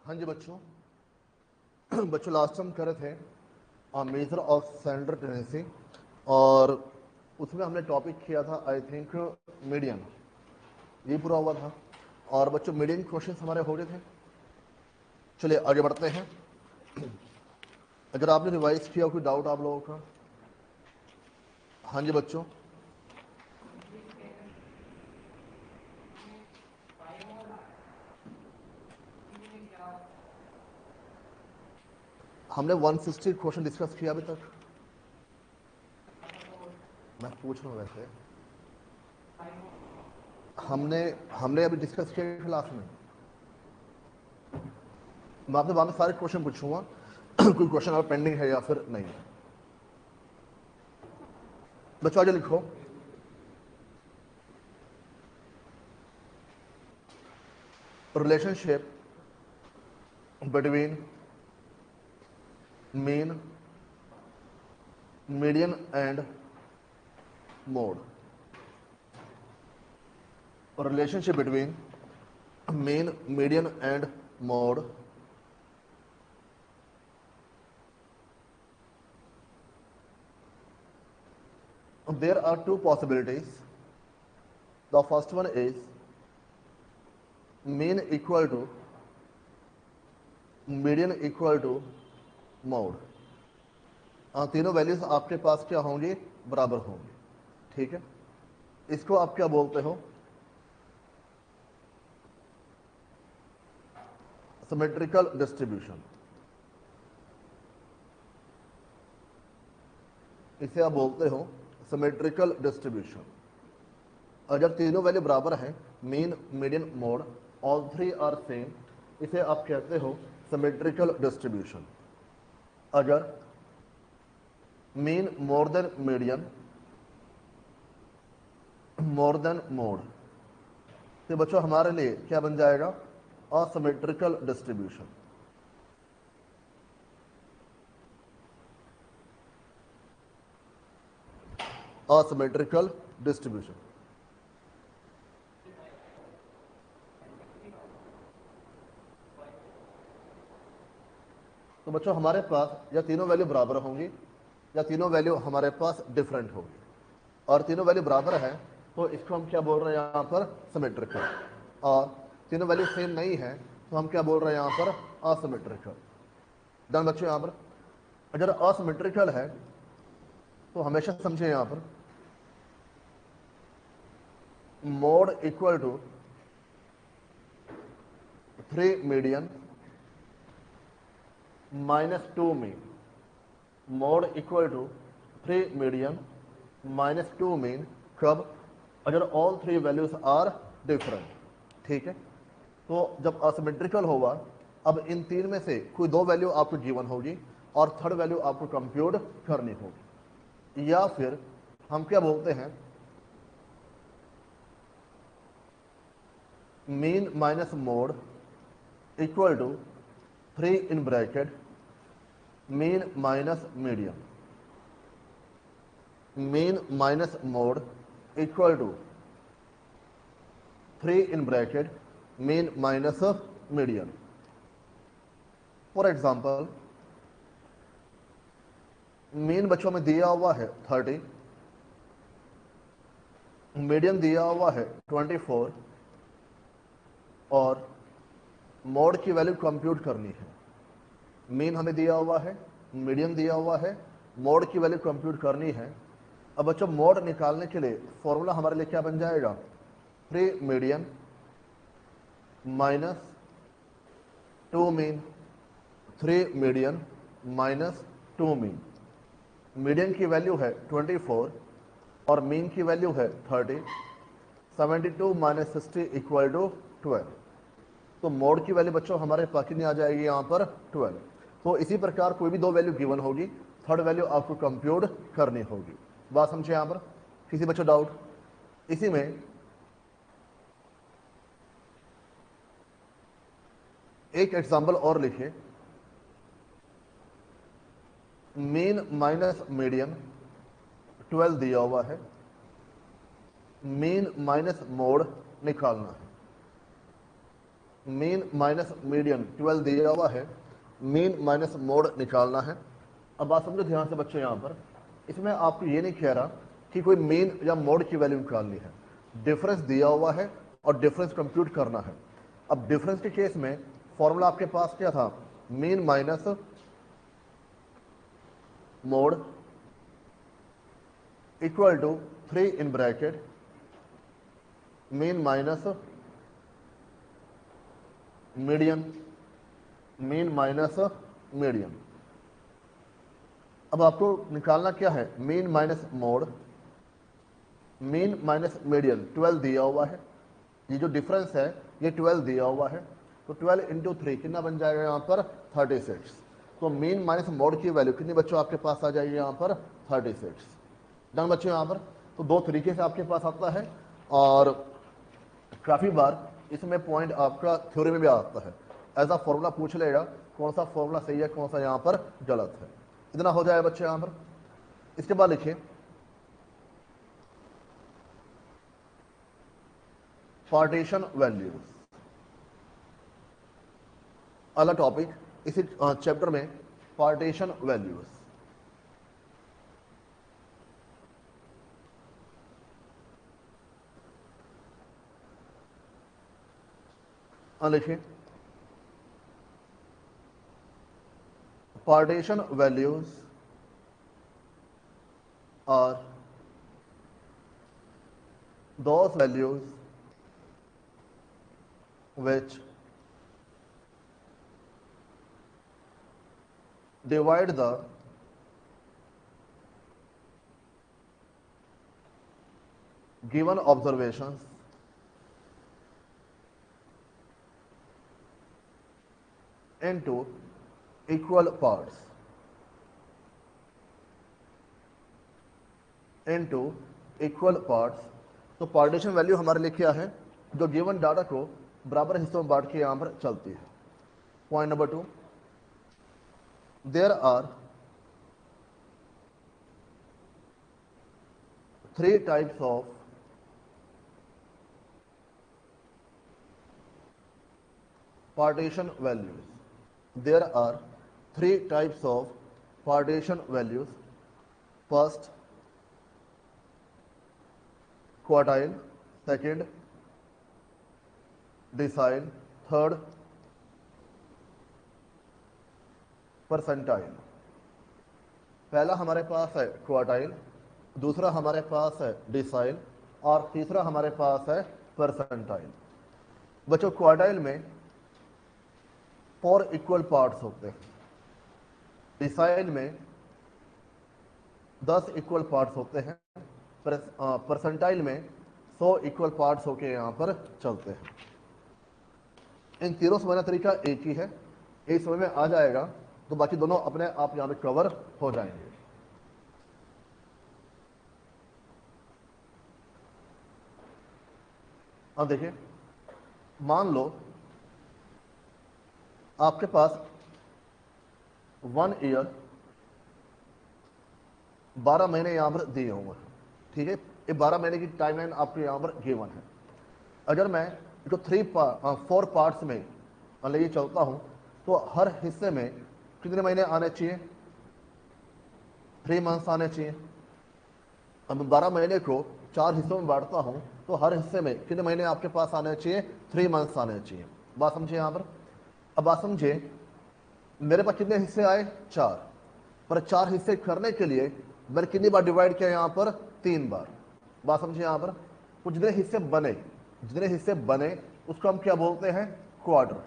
हाँ जी बच्चों बच्चों लास्ट हम कर रहे थे मेजर ऑफ सेंट्रल टेंडेंसी और उसमें हमने टॉपिक किया था आई थिंक मीडियन, ये पूरा हुआ था। और बच्चों मीडियन क्वेश्चंस हमारे हो गए थे। चलिए आगे बढ़ते हैं। अगर आपने रिवाइज किया कोई डाउट आप लोगों का? हाँ जी बच्चों, हमने 160 क्वेश्चन डिस्कस किया अभी तक। मैं पूछ रहा हूँ वैसे हमने हमने अभी डिस्कस किया क्लास में। मैं आपसे बाद में सारे क्वेश्चन पूछूंगा कोई क्वेश्चन और पेंडिंग है या फिर नहीं। बच्चों आगे लिखो। Relationship between mean, median and mode. Relationship between mean, median and mode there are two possibilities. The first one is mean equal to median equal to mode. तीनों वैल्यूज आपके पास क्या होंगी? बराबर होंगी। ठीक है, इसको आप क्या बोलते हो? Symmetrical distribution. इसे आप बोलते हो सिमेट्रिकल डिस्ट्रीब्यूशन। अगर तीनों वैल्यू बराबर हैं, mean, median, mode, all three are same, इसे आप कहते हो सिमेट्रिकल डिस्ट्रीब्यूशन। अगर mean more than median, more than mode, तो बच्चों हमारे लिए क्या बन जाएगा? Asymmetrical distribution. Asymmetrical distribution. तो बच्चों हमारे पास या तीनों वैल्यू बराबर होंगी या तीनों वैल्यू हमारे पास डिफरेंट होगी। और तीनों वैल्यू बराबर है तो इसको हम क्या बोल रहे हैं यहाँ पर? सिमेट्रिकल। और तीनों वैल्यू सेम नहीं है तो हम क्या बोल रहे हैं यहाँ पर? असिमेट्रिकल। डन बच्चों। यहाँ पर अगर असिमेट्रिकल है तो हमेशा समझे यहाँ पर mode equal to 3 median minus 2 mean. Mode equal to 3 median minus 2 mean कब? अगर all three values are different. ठीक है, तो जब असिमेट्रिकल होगा, अब इन तीन में से कोई दो वैल्यू आपको गिवन होगी और थर्ड वैल्यू आपको कंप्यूट करनी होगी। या फिर हम क्या बोलते हैं? Mean minus mode equal to 3 in bracket mean minus median. Mean minus mode equal to 3 in bracket mean minus median. For example mean बच्चों में दिया हुआ है 30, मीडियन दिया हुआ है 24 और मोड की वैल्यू कंप्यूट करनी है। मीन हमें दिया हुआ है, मीडियन दिया हुआ है, मोड की वैल्यू कंप्यूट करनी है। अब बच्चों मोड निकालने के लिए फॉर्मूला हमारे लिए क्या बन जाएगा? 3 median minus 2 mean, 3 median minus 2 mean. Median की वैल्यू है 24 और मीन की वैल्यू है 30। 72 माइनस 60 इक्वल टू 12। तो मोड की वैल्यू बच्चों हमारे पास कितनी आ जाएगी यहाँ पर? 12। तो इसी प्रकार कोई भी दो वैल्यू गिवन होगी, थर्ड वैल्यू आपको कंप्यूट करनी होगी। बात समझे यहाँ पर? किसी बच्चों डाउट? इसी में एक एग्जाम्पल और लिखिए। मीन माइनस मीडियन 12 दिया हुआ है, मीन माइनस मोड निकालना है। मीन माइनस मीडियन 12 दिया हुआ है, मीन माइनस मोड निकालना है। अब बात समझो ध्यान से बच्चों, यहाँ पर इसमें आपको ये नहीं कह रहा कि कोई मीन या मोड की वैल्यू निकालनी है, डिफरेंस दिया हुआ है और डिफरेंस कंप्यूट करना है। अब डिफरेंस के केस में फॉर्मूला आपके पास क्या था, mean minus mode equal to 3 in bracket mean minus median, mean minus median. अब आपको निकालना क्या है, mean minus mode, mean minus median 12 दिया हुआ है, ये जो डिफरेंस है ये 12 दिया हुआ है, तो 12 इंटू 3 कितना बन जाएगा यहाँ पर 36। तो मीन माइनस मोड की वैल्यू कितनी बच्चों आपके पास आ जाएगी यहाँ पर 36। डन बच्चों, यहाँ पर तो दो तरीके से आपके पास आता है, और काफ़ी बार इसमें पॉइंट आपका थ्योरी में भी आता है, ऐसा फॉर्मूला पूछ लेगा कौन सा फॉर्मूला सही है कौन सा यहाँ पर गलत है। इतना हो जाए बच्चे यहाँ पर। इसके बाद लिखिए पार्टीशन वैल्यूज, अलग टॉपिक इसी चैप्टर में, पार्टीशन वैल्यूज। लिखिए partition values are those values which divide the given observations into equal parts, into equal parts। तो पार्टीशन वैल्यू हमारे लिए क्या है, जो गिवन डाटा को बराबर हिस्सों में बांट के यहाँ पर चलती है। Point number 2, there are 3 types of partition values. There are 3 types of partition values. First, quartile; second, decile; third, percentile. पहला हमारे पास है क्वार्टाइल, दूसरा हमारे पास है डिसाइल, और तीसरा हमारे पास है परसेंटाइल। बच्चों क्वार्टाइल में 4 इक्वल पार्ट्स होते हैं, डिसाइल में 10 इक्वल पार्ट्स होते हैं, परसेंटाइल में 100 इक्वल पार्ट्स होके यहाँ पर चलते हैं। इन तीनों समझना तरीका एक ही है, एक समझ में आ जाएगा तो बाकी दोनों अपने आप यहाँ पे कवर हो जाएंगे। अब देखिए, मान लो आपके पास 1 ईयर 12 महीने यहाँ पर दिए होंगे, ठीक है, ये 12 महीने की टाइमलाइन आपको यहाँ पर गिवन है। अगर मैं जो 4 पार्ट्स में ये चलता हूँ तो हर हिस्से में कितने महीने आने चाहिए, 3 मंथ्स आने चाहिए। अब 12 महीने को 4 हिस्सों में बांटता हूँ तो हर हिस्से में कितने महीने आपके पास आने चाहिए, 3 मंथ्स आने चाहिए। बात समझिए यहाँ पर। अब बात समझिए, मेरे पास कितने हिस्से आए, 4, पर 4 हिस्से करने के लिए मैंने कितनी बार डिवाइड किया यहाँ पर, 3 बार। बात समझिए यहाँ पर। तो जितने हिस्से बने उसको हम क्या बोलते हैं, क्वार्टर।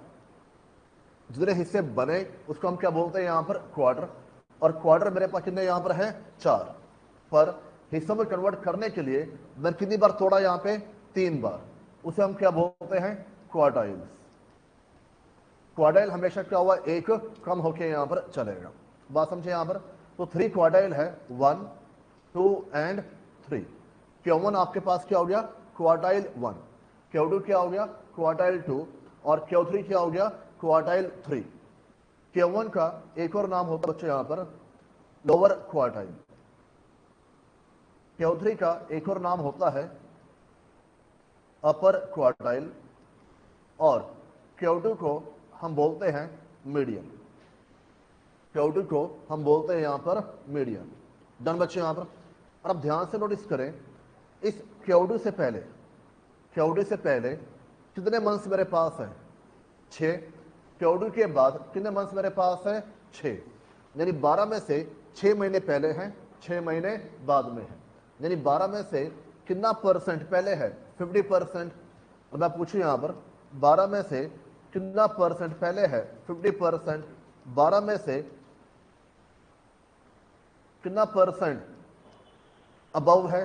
जितने हिस्से बने उसको हम क्या बोलते हैं यहाँ पर, क्वार्टर। और क्वार्टर मेरे पास कितने यहाँ पर है, 4, पर हिस्सों में कन्वर्ट करने के लिए मैंने कितनी बार तोड़ा यहाँ पे, 3 बार। उसे हम क्या बोलते हैं, क्वार्टाइल्स। क्वार्टाइल हमेशा क्या हुआ, एक कम होके यहाँ पर चलेगा। बात समझे यहाँ पर। तो 3 क्वार्टाइल है, 1, 2 एंड 3। Q1 आपके पास क्या हो गया, क्वार्टाइल 1, Q2 क्या हो गया, क्वार्टाइल 2, और Q3 क्या हो गया, क्वार्टाइल 3। Q1 का एक और नाम होता है बच्चों यहाँ पर, लोअर क्वार्टाइल। Q3 का एक और नाम होता है अपर क्वार्टाइल, और Q2 को हम बोलते हैं मीडियन, Q2 को हम बोलते हैं यहां पर मीडियन। डन बच्चे यहां पर। और अब ध्यान से नोटिस करें, इस Q2 से पहले, Q2 से पहले कितने मंथ्स मेरे पास है? 6। Q2 के बाद कितने मंथ्स मेरे पास है? 6। यानी 12 में से 6 महीने पहले हैं, 6 महीने बाद में है। यानी 12 में से कितना परसेंट पहले है? 50%। अब मैं पूछूं यहां पर 12 में से कितना परसेंट पहले है? 50%। 12 में से कितना परसेंट अबव है?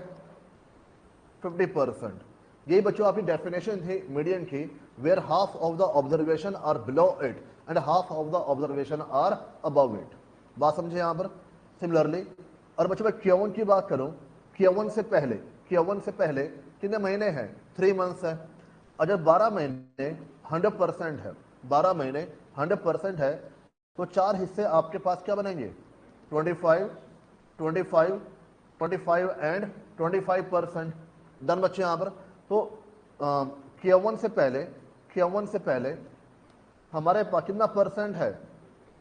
50%। यही बच्चों आपकी डेफिनेशन थी मीडियन की, where half of the observation are below it and half of the observation are above it. बात समझे यहां पर? सिमिलरली, और बच्चों मैं Q1 की बात करूं, Q1 से पहले, Q1 से पहले कितने महीने हैं? 3 मंथ्स है। और जब 12 महीने 100% है, 12 महीने 100% है, तो 4 हिस्से आपके पास क्या बनेंगे? 25, 25, 25 एंड 25%। डन बच्चे यहां पर। तो Q1 से पहले, Q1 से पहले हमारे पास कितना परसेंट है?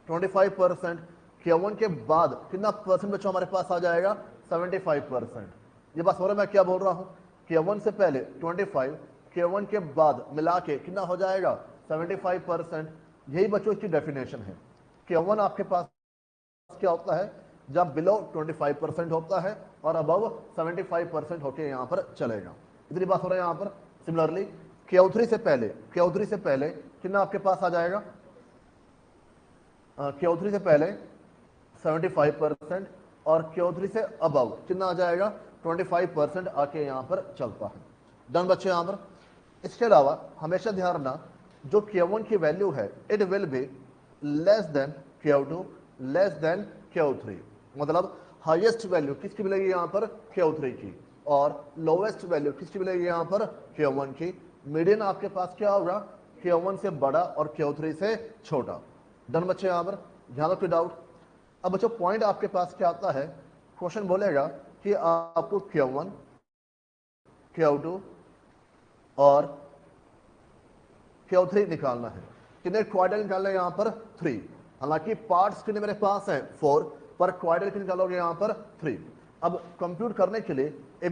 25%। Q1 के बाद कितना परसेंट बच्चों हमारे पास आ जाएगा? 75%। ये बात हो रहा है मैं क्या बोल रहा हूं? Q1 से पहले 25, Q1 के बाद मिला के कितना हो जाएगा? 75%। यही बच्चों की डेफिनेशन है। Q1 आपके पास क्या होता है? जब बिलो 25% होता है और अबव 75% होके यहां पर चलेगा। इतनी बात हो रहा है यहां पर। सिमिलरली Q3 से पहले, Q3 से पहले कितना आपके पास आ जाएगा? Q3 से पहले 75% और Q3 से अबव कितना आ जाएगा? 25% आके यहां पर चलता है। डन बच्चे यहां पर। इसके अलावा हमेशा ध्यान रखना, जो Q1 की वैल्यू है it will be less than Q2, less than Q3। मतलब हाईएस्ट वैल्यू किसकी मिलेगी यहां पर? Q3 की। और लोवेस्ट वैल्यू किसकी मिलेगी यहां पर? Q1 की। मीडियन आपके पास क्या होगा? Q1 से बड़ा और Q3 से छोटा। डन बच्चे यहां पर। ध्यान रखो डाउट। अब बच्चों पॉइंट आपके पास क्या आता है? क्वेश्चन बोलेगा कि आपको Q1, Q2 और Q3 निकालना है। कितने क्वार्टर निकालना है यहां पर? 3। हालांकि पार्ट्स कितने मेरे पास हैं? 4, पर क्वार्टर कितने निकालोगे यहां पर? 3। अब कंप्यूट करने के लिए एक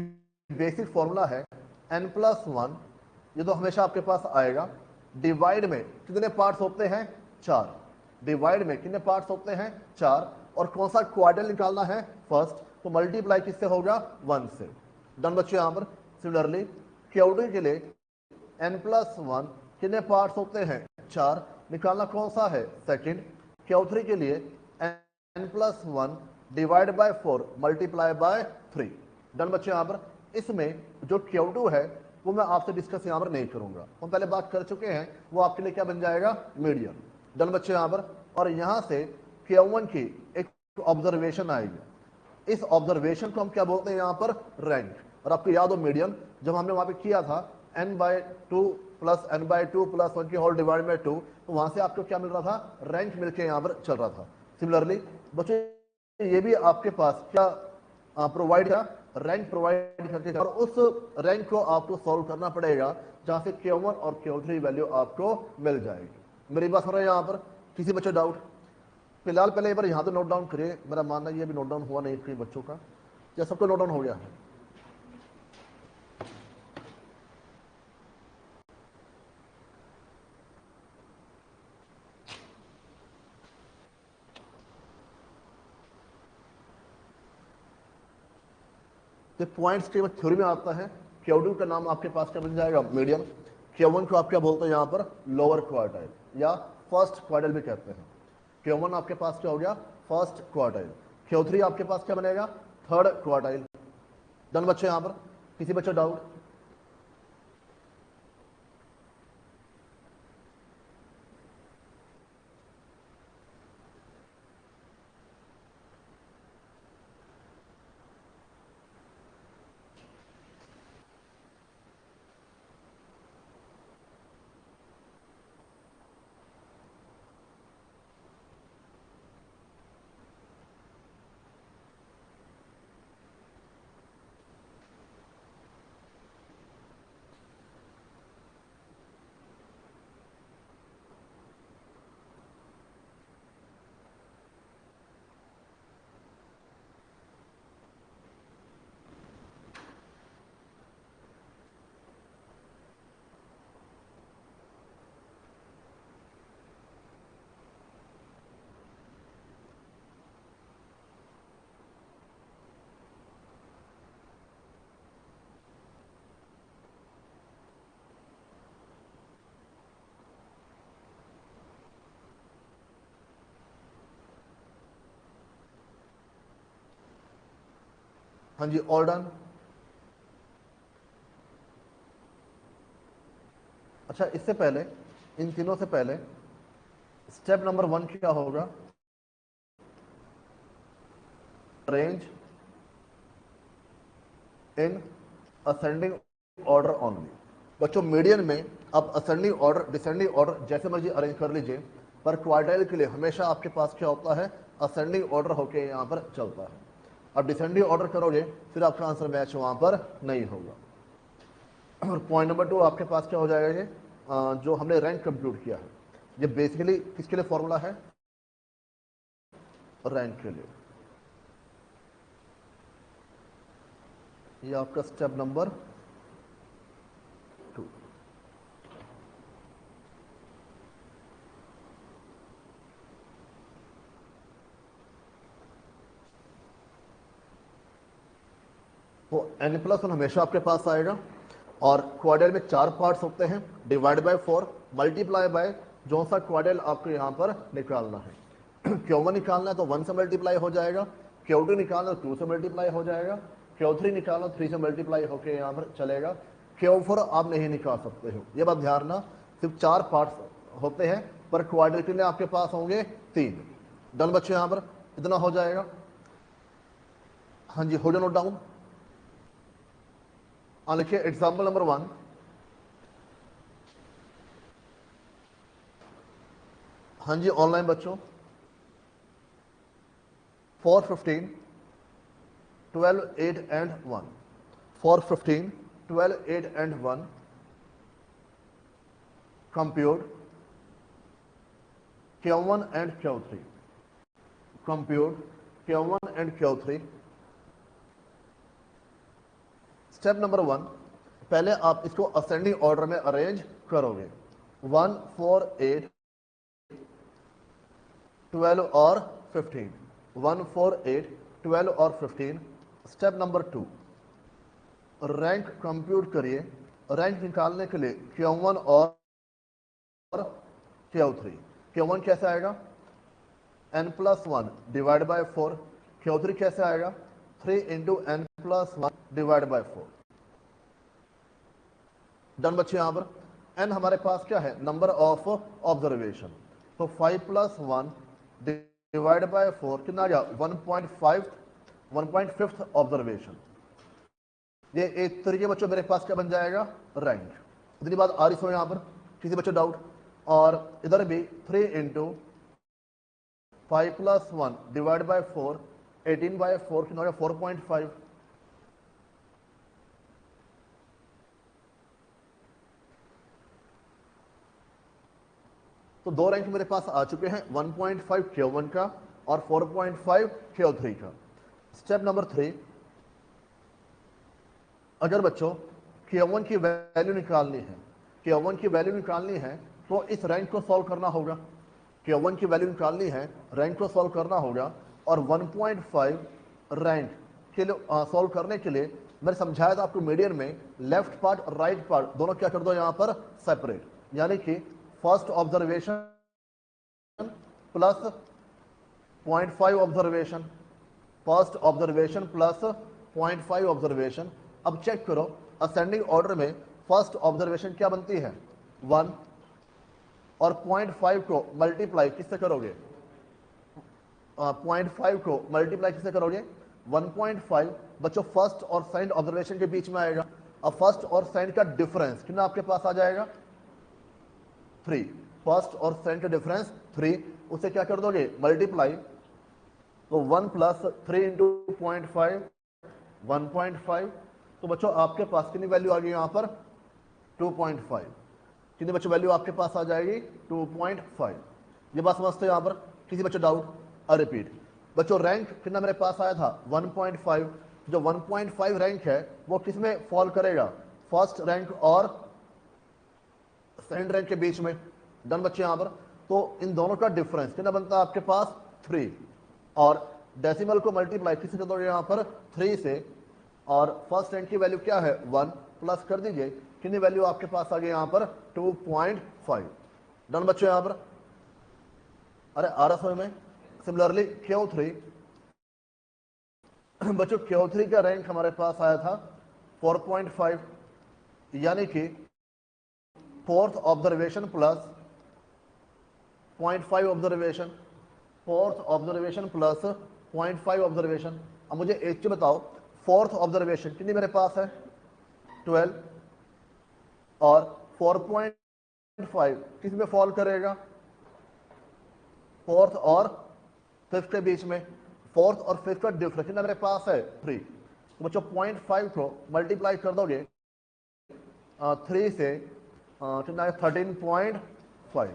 बेसिक फॉर्मूला है n+1, ये तो हमेशा आपके पास आएगा। डिवाइड में कितने पार्ट्स होते हैं? 4। डिवाइड में कितने पार्ट्स होते हैं? 4। और कौन सा क्वार्टर निकालना है? फर्स्ट। तो मल्टीप्लाई किससे होगा? 1 से। डन बच्चों यहां पर। सिमिलरली Q2 के लिए n+1 कितने पार्ट्स होते हैं? 4। निकालना कौन सा है? सेकंड। Q3 के लिए n+1 divide by 4 multiply by 3। Done बच्चे यहां पर। इसमें जो Q2 है वो मैं आपसे डिस्कस यहां पर नहीं करूंगा, हम पहले बात कर चुके हैं। वो आपके लिए क्या बन जाएगा? मीडियन। डन बच्चे यहां पर। और यहां से Q1 की एक ऑब्जर्वेशन आएगी। इस ऑब्जर्वेशन को हम क्या बोलते हैं यहां पर? रैंक। और आपको याद हो मीडियन जब हमने वहां पे किया था n/2 प्लस n/2 प्लस 1 की होल डिवाइड बाय 2, तो वहां से आपको क्या मिल रहा था? रैंक मिलके यहां पर चल रहा था। सिमिलरली बच्चों ये भी आपके पास क्या प्रोवाइड किया? रैंक प्रोवाइड करके, और उस रैंक को आपको सॉल्व करना पड़ेगा जहां से Q1 और Q3 वैल्यू आपको मिल जाएगी। मेरी बात हो रहा है यहां पर? किसी बच्चों डाउट? फिलहाल पहले एक बार यहां तो नोट डाउन करिए। मेरा मानना ये भी नोट डाउन हुआ नहीं कई बच्चों का, या सबको नोट डाउन हो गया है? तो पॉइंट्स के थ्योरी में आता है। Q2 का नाम आपके पास क्या बन जाएगा? मीडियम। Q1 को आप क्या बोलते हैं यहां पर? लोअर क्वार्टाइल या फर्स्ट क्वार्टाइल भी कहते हैं। Q1 आपके पास क्या हो गया? First quartile. Q3 आपके पास क्या बनेगा? Third quartile. डन बच्चे यहां पर। किसी बच्चे डाउट? हाँ जी, ऑल डन। अच्छा, इससे पहले, इन तीनों से पहले स्टेप नंबर 1 क्या होगा? Arrange in ascending order only. बच्चों, मीडियन में आप असेंडिंग ऑर्डर, डिसेंडिंग ऑर्डर जैसे मर्जी अरेंज कर लीजिए, पर क्वार्टाइल के लिए हमेशा आपके पास क्या होता है? असेंडिंग ऑर्डर होके यहाँ पर चलता है। अब डिसेंडिंग ऑर्डर करोगे फिर आपका आंसर मैच वहां पर नहीं होगा। और पॉइंट नंबर 2 आपके पास क्या हो जाएगा? ये जो हमने रैंक कंप्यूट किया है, ये बेसिकली किसके लिए फॉर्मूला है? रैंक के लिए। ये आपका स्टेप नंबर 2। तो n+1 हमेशा आपके पास आएगा, और क्वाड्रेल में 4 पार्ट्स होते हैं, डिवाइड बाय 4 मल्टीप्लाई बाय जो सा क्वाड्रेल आपको यहाँ पर निकालना है। Q1 निकालना है तो 1 से मल्टीप्लाई हो जाएगा, Q2 निकालना तो 2 से मल्टीप्लाई हो जाएगा, Q3 निकालना 3 से मल्टीप्लाई होकर यहाँ पर चलेगा, Q4 आप नहीं निकाल सकते हो। ये बात ध्यान रखना, सिर्फ 4 पार्ट्स होते हैं, पर क्वाड्रेल के लिए आपके पास होंगे 3। डन बच्चे, यहाँ पर इतना हो जाएगा। हाँ जी, हो जाए नोट डाउन। लिखिए एग्जाम्पल नंबर 1। हाँ जी, ऑनलाइन बच्चों। 4, 15, 12, 8 and 1। 4, 15, 12, 8 and 1 compute Q1 and Q3। compute Q1 and Q3। Step number 1, पहले आप इसको असेंडिंग ऑर्डर में अरेंज करोगे। 1, 4, 8, 12 और 15। 1, 4, 8, 12 और 15। स्टेप नंबर 2, रैंक कंप्यूट करिए। रैंक निकालने के लिए Q1 और Q3। Q1 कैसे आएगा? n+1 divide by 4। Q3 कैसे आएगा? 3 into n+1 divide by 4। Done बच्चे, यहां पर n हमारे पास क्या है? Number of observation. तो 5 + 1 डिवाइड बाय 4 कितना आ गया? 1.5, 1.5 ऑब्जर्वेशन। ये एक तरीके बच्चों मेरे पास क्या बन जाएगा? रैंक। इतनी बात आ रही सो यहां पर? किसी बच्चों डाउट? और इधर भी 3 इंटू 5 + 1 डिवाइड बाय 4, 18/4 कितना हो गया? 4.5। तो 2 रैंक मेरे पास आ चुके हैं, 1.5 Q1 का और 4.5 Q3 का। स्टेप नंबर 3, अगर बच्चों Q1 की वैल्यू निकालनी है, Q1 की वैल्यू निकालनी है तो इस रैंक को सॉल्व करना होगा। Q1 की वैल्यू निकालनी है, रैंक को सॉल्व करना होगा, और 1.5 रैंक के लिए सॉल्व करने के लिए मैंने समझाया था आपको मीडियन में, लेफ्ट पार्ट और राइट पार्ट दोनों क्या कर दो यहाँ पर? सेपरेट। यानी कि first observation plus 0.5 observation, first observation plus 0.5 observation. अब चेक करो, असेंडिंग ऑर्डर में फर्स्ट ऑब्जर्वेशन क्या बनती है? 1, और 0.5 को मल्टीप्लाई किससे करोगे? 0.5 को मल्टीप्लाई किससे करोगे? 1.5 बच्चों फर्स्ट और सेकंड ऑब्जर्वेशन के बीच में आएगा। अब फर्स्ट और सेकंड का डिफरेंस कितना आपके पास आ जाएगा? 3। फर्स्ट और सेकंड का डिफरेंस 3, उसे क्या कर दोगे? मल्टीप्लाई। तो 1 + 3 इंटू 0.5, 1.5। तो बच्चों आपके पास कितनी वैल्यू आ गई यहाँ पर? 2.5। कितनी बच्चों वैल्यू आपके पास आ जाएगी? 2.5। ये बात समझते हो यहाँ पर? किसी बच्चों डाउट? रिपीट बच्चों, रैंक कितना मेरे पास आया था? 1.5। जो 1.5 रैंक है वो किस में फॉल करेगा? फर्स्ट रैंक और सेकंड रैंक के बीच में। डन बच्चे, यहाँ पर तो इन दोनों का डिफरेंस कितना बनता है आपके पास? 3। और डेसिमल को मल्टीप्लाई किससे कर दोगे? यहाँ पर 3 से, और फर्स्ट रैंक की वैल्यू क्या है? 1, प्लस कर दीजिए, कितनी वैल्यू आपके पास आ गई यहाँ पर? 2.5। डन बच्चों, यहाँ पर अरे RSO में सिमिलरली Q3 बच्चों Q3 का रैंक हमारे पास आया था 4.5, यानी कि fourth observation plus 0.5 observation, fourth observation plus 0.5 observation. अब मुझे एक चीज बताओ, फोर्थ ऑब्जर्वेशन कितनी मेरे पास है? 12, और 4.5 किस में फॉल करेगा? फोर्थ और फिफ्थ के बीच में। फोर्थ और फिफ्थ का डिफरेंस कितना मेरे पास है? 3। तो बच्चों 0.5 को मल्टीप्लाई कर दोगे 3 से, कितना है? 13.5।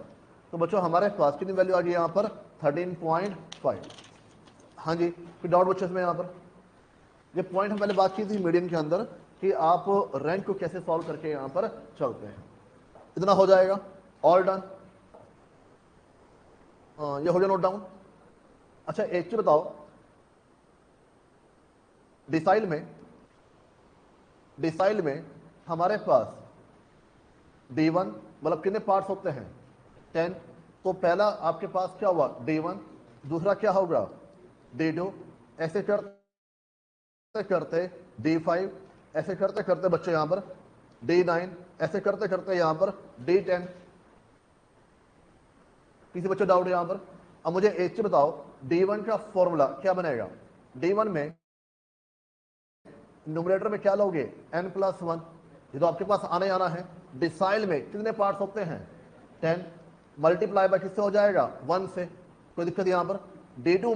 तो बच्चों हमारे पास कितनी वैल्यू आ गई यहाँ पर? 13.5। हाँ जी, कोई डाउट बच्चों इसमें? यहाँ पर ये पॉइंट हम पहले बात की थी मीडियन के अंदर कि आप रैंक को कैसे सॉल्व करके यहाँ पर चलते हैं। इतना हो जाएगा, ऑल डन। ये हो गया नोट डाउन। अच्छा एक चीज बताओ, डिसाइल में हमारे पास D1 मतलब कितने पार्ट्स होते हैं? 10। तो पहला आपके पास क्या हुआ? D1। दूसरा क्या होगा? D2। ऐसे करते करते D5, ऐसे करते करते बच्चे यहां पर D9, ऐसे करते करते यहां पर D10। किसी बच्चे डाउट यहां पर? अब मुझे एक चीज बताओ, D1 का फॉर्मूला क्या बनेगा? D1 में न्यूमरेटर में क्या लोगे? n+1। ये तो आपके पास आने आना है। डिसाइल में कितने पार्ट्स होते हैं? 10। मल्टीप्लाई बाय किससे हो जाएगा? 1 से। कोई दिक्कत यहां पर? D2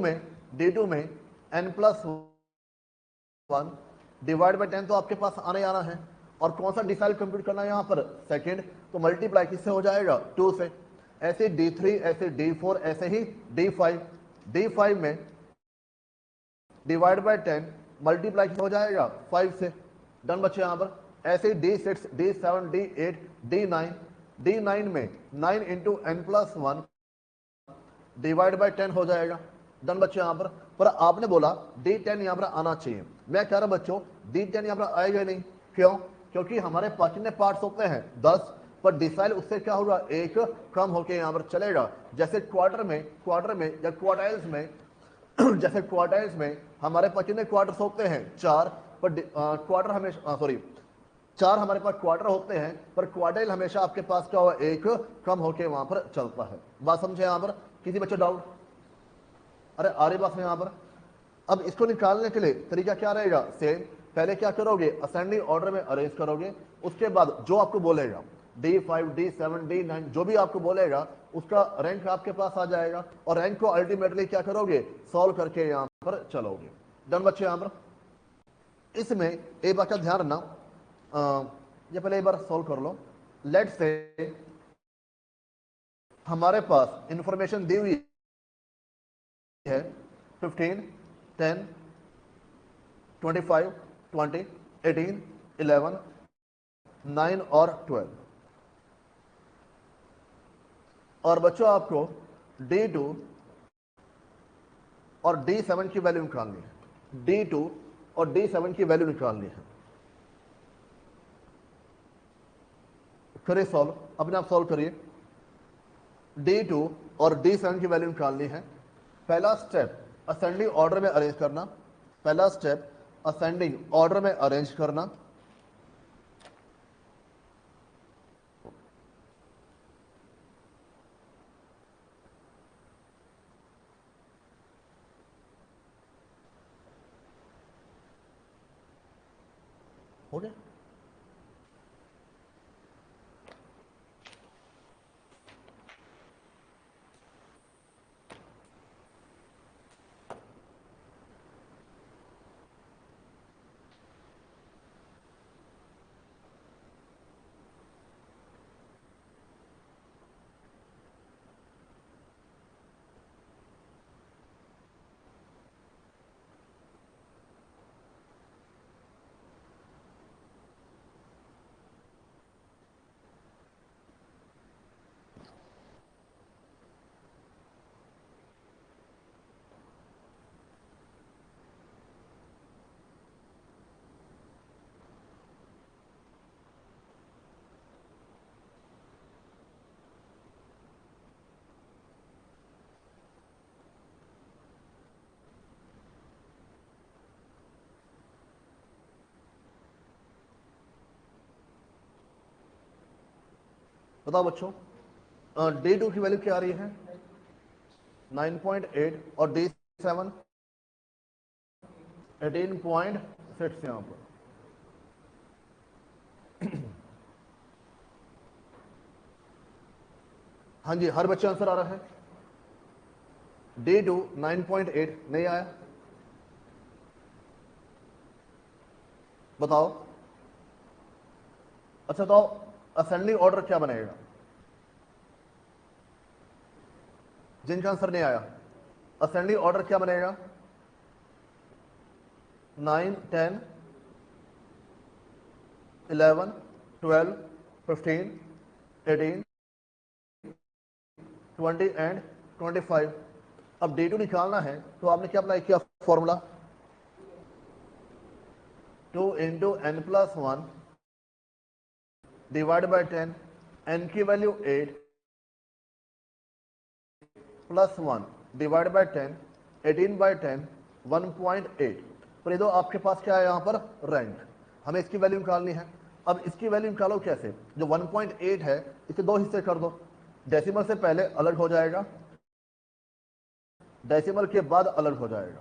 में n+1 डिवाइड बाय 10 तो आपके पास आने आना है। और कौन सा डिसाइल कंप्यूट करना है यहां पर? सेकंड। तो मल्टीप्लाई किससे हो जाएगा? 2 से। ऐसे D3, ऐसे D4, ऐसे ही D5। D5 में डिवाइड बाय 10 मल्टीप्लाई हो जाएगा 5 से। डन बच्चे यहां पर। ऐसे ही D6, D7, D8, D9। D9 में 9 इंटू n+1 डिवाइड बाय 10 हो जाएगा। डन बच्चे यहां पर आपने बोला D10 यहां पर आना चाहिए। मैं कह रहा बच्चों D10 यहां पर आएगा नहीं। क्यों? क्योंकि हमारे पास कितने पार्ट्स होते हैं? 10। पर डिसाइल उससे क्या होगा? एक कम होके यहां पर चलेगा। जैसे क्वार्टर में या क्वार्टाइल्स में जैसे क्वार्टाइल्स में हमारे पास कितने क्वार्टर्स होते हैं? 4। पर क्वार्टर हमेशा, सॉरी, 4 हमारे पास क्वार्टर होते हैं, पर क्वार्टाइल हमेशा आपके पास क्या होगा? एक कम होके वहां पर चलता है। बात समझे यहां पर? किसी बच्चे डाउट? अरे आ रही बात है यहां पर? अब इसको निकालने के लिए तरीका क्या रहेगा? सेम। पहले क्या करोगे? असेंडिंग ऑर्डर में अरेंज करोगे। उसके बाद जो आपको बोलेगा D5, D7, D9 जो भी आपको बोलेगा उसका रैंक आपके पास आ जाएगा, और रैंक को अल्टीमेटली क्या करोगे? सॉल्व करके यहां पर चलोगे। डन बच्चे यहां पर? इसमें एक बात का ध्यान रखना, ये पहले एक बार सॉल्व कर लो। लेट से हमारे पास इंफॉर्मेशन दी हुई है 15, 10, 25, 20, 18, 11, 9 और 12। और बच्चों आपको D2 और D7 की वैल्यू निकालनी है। D2 और D7 की वैल्यू निकालनी है। करिए सॉल्व, अपने आप सॉल्व करिए। D2 और D7 की वैल्यू निकालनी है। पहला स्टेप असेंडिंग ऑर्डर में अरेंज करना। पहला स्टेप असेंडिंग ऑर्डर में अरेंज करना। हो गया? बताओ बच्चों, D2 की वैल्यू क्या आ रही है 9.8 और D7 18.6 यहां पर। हाँ जी, हर बच्चे आंसर आ रहा है। D2 9.8 नहीं आया, बताओ। अच्छा तो असेंडिंग ऑर्डर क्या बनेगा जिनका आंसर नहीं आया? असेंडिंग ऑर्डर क्या बनेगा 9, 10, 11, 12, 15, 18, 20 एंड 25। अब D2 निकालना है तो आपने क्या अप्लाई किया formula 2 into N plus 1 divide by 10, n की value 8 plus 1 divide by 10, 18 by 10, 1.8। पर ये दो आपके पास क्या है यहाँ पर रैंक, हमें इसकी वैल्यू निकालनी है। अब इसकी वैल्यू निकालो कैसे, जो 1.8 है इसे दो हिस्से कर दो, डेसिमल से पहले अलग हो जाएगा, डेसिमल के बाद अलग हो जाएगा।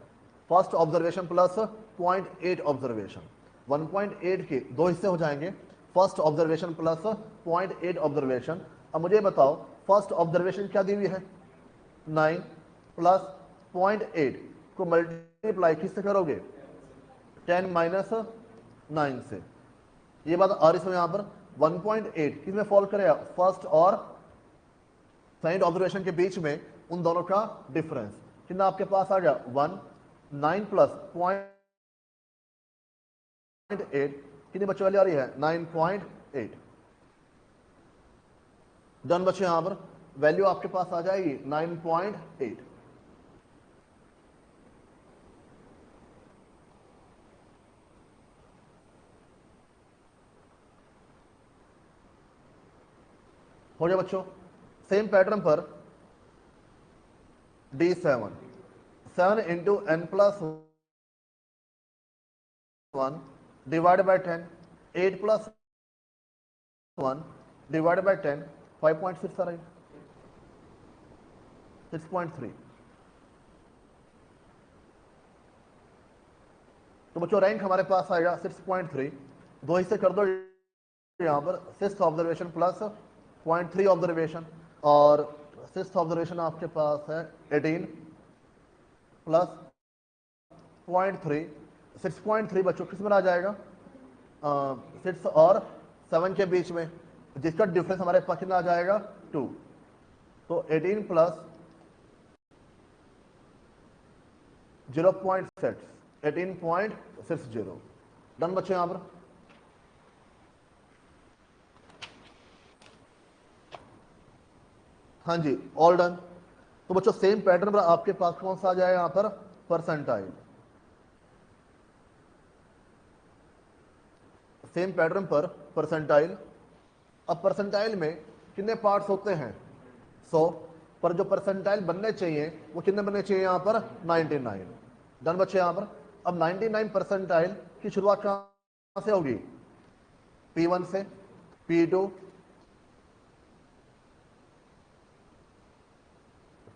फर्स्ट ऑब्जर्वेशन प्लस 0.8 ऑब्जर्वेशन, 1.8 के दो हिस्से हो जाएंगे, फर्स्ट ऑब्जर्वेशन प्लस 0.8 ऑब्जर्वेशन। अब मुझे बताओ फर्स्ट ऑब्जर्वेशन क्या दी हुई है 9 प्लस 0.8 को मल्टीप्लाई किससे करोगे 10 माइनस 9 से। ये बात आ रही है यहाँ पर 1.8 किस में फॉल करेगा फर्स्ट और सेकंड ऑब्जर्वेशन के बीच में, उन दोनों का डिफरेंस कितना आपके पास आ गया 1, 9 प्लस 0.8 कितनी बच्चों वाली आ रही है 9.8। डन बच्चे, यहां पर वैल्यू आपके पास आ जाएगी 9.8। हो गया बच्चों। सेम पैटर्न पर D7 7 into N plus 1 divide by 10, 8 plus 1 divide by 10, 5.6 आ रही 6.3। तो बच्चों रैंक हमारे पास आएगा 6.3, दो हिस्से कर दो यहाँ पर, सिक्स्थ ऑब्जर्वेशन प्लस 0.3 ऑब्जर्वेशन, और सिक्स्थ ऑब्जर्वेशन आपके पास है 18 प्लस 0.3, 6.3 बच्चों किस में आ जाएगा 6 और 7 के बीच में, जिसका डिफरेंस हमारे पास कितना आ जाएगा 2। तो 18 प्लस 0.6 18.60। डन बच्चे यहाँ पर। हाँ जी ऑल डन। तो बच्चों सेम पैटर्न पर आपके पास कौन सा आ जाएगा यहाँ पर परसेंटाइल, सेम पैटर्न पर परसेंटाइल। अब परसेंटाइल में कितने पार्ट्स होते हैं 100, पर जो परसेंटाइल बनने चाहिए वो कितने बनने चाहिए यहाँ पर 99। डन बच्चे यहाँ पर। अब 99 परसेंटाइल की शुरुआत कहाँ से होगी P1 से, P2,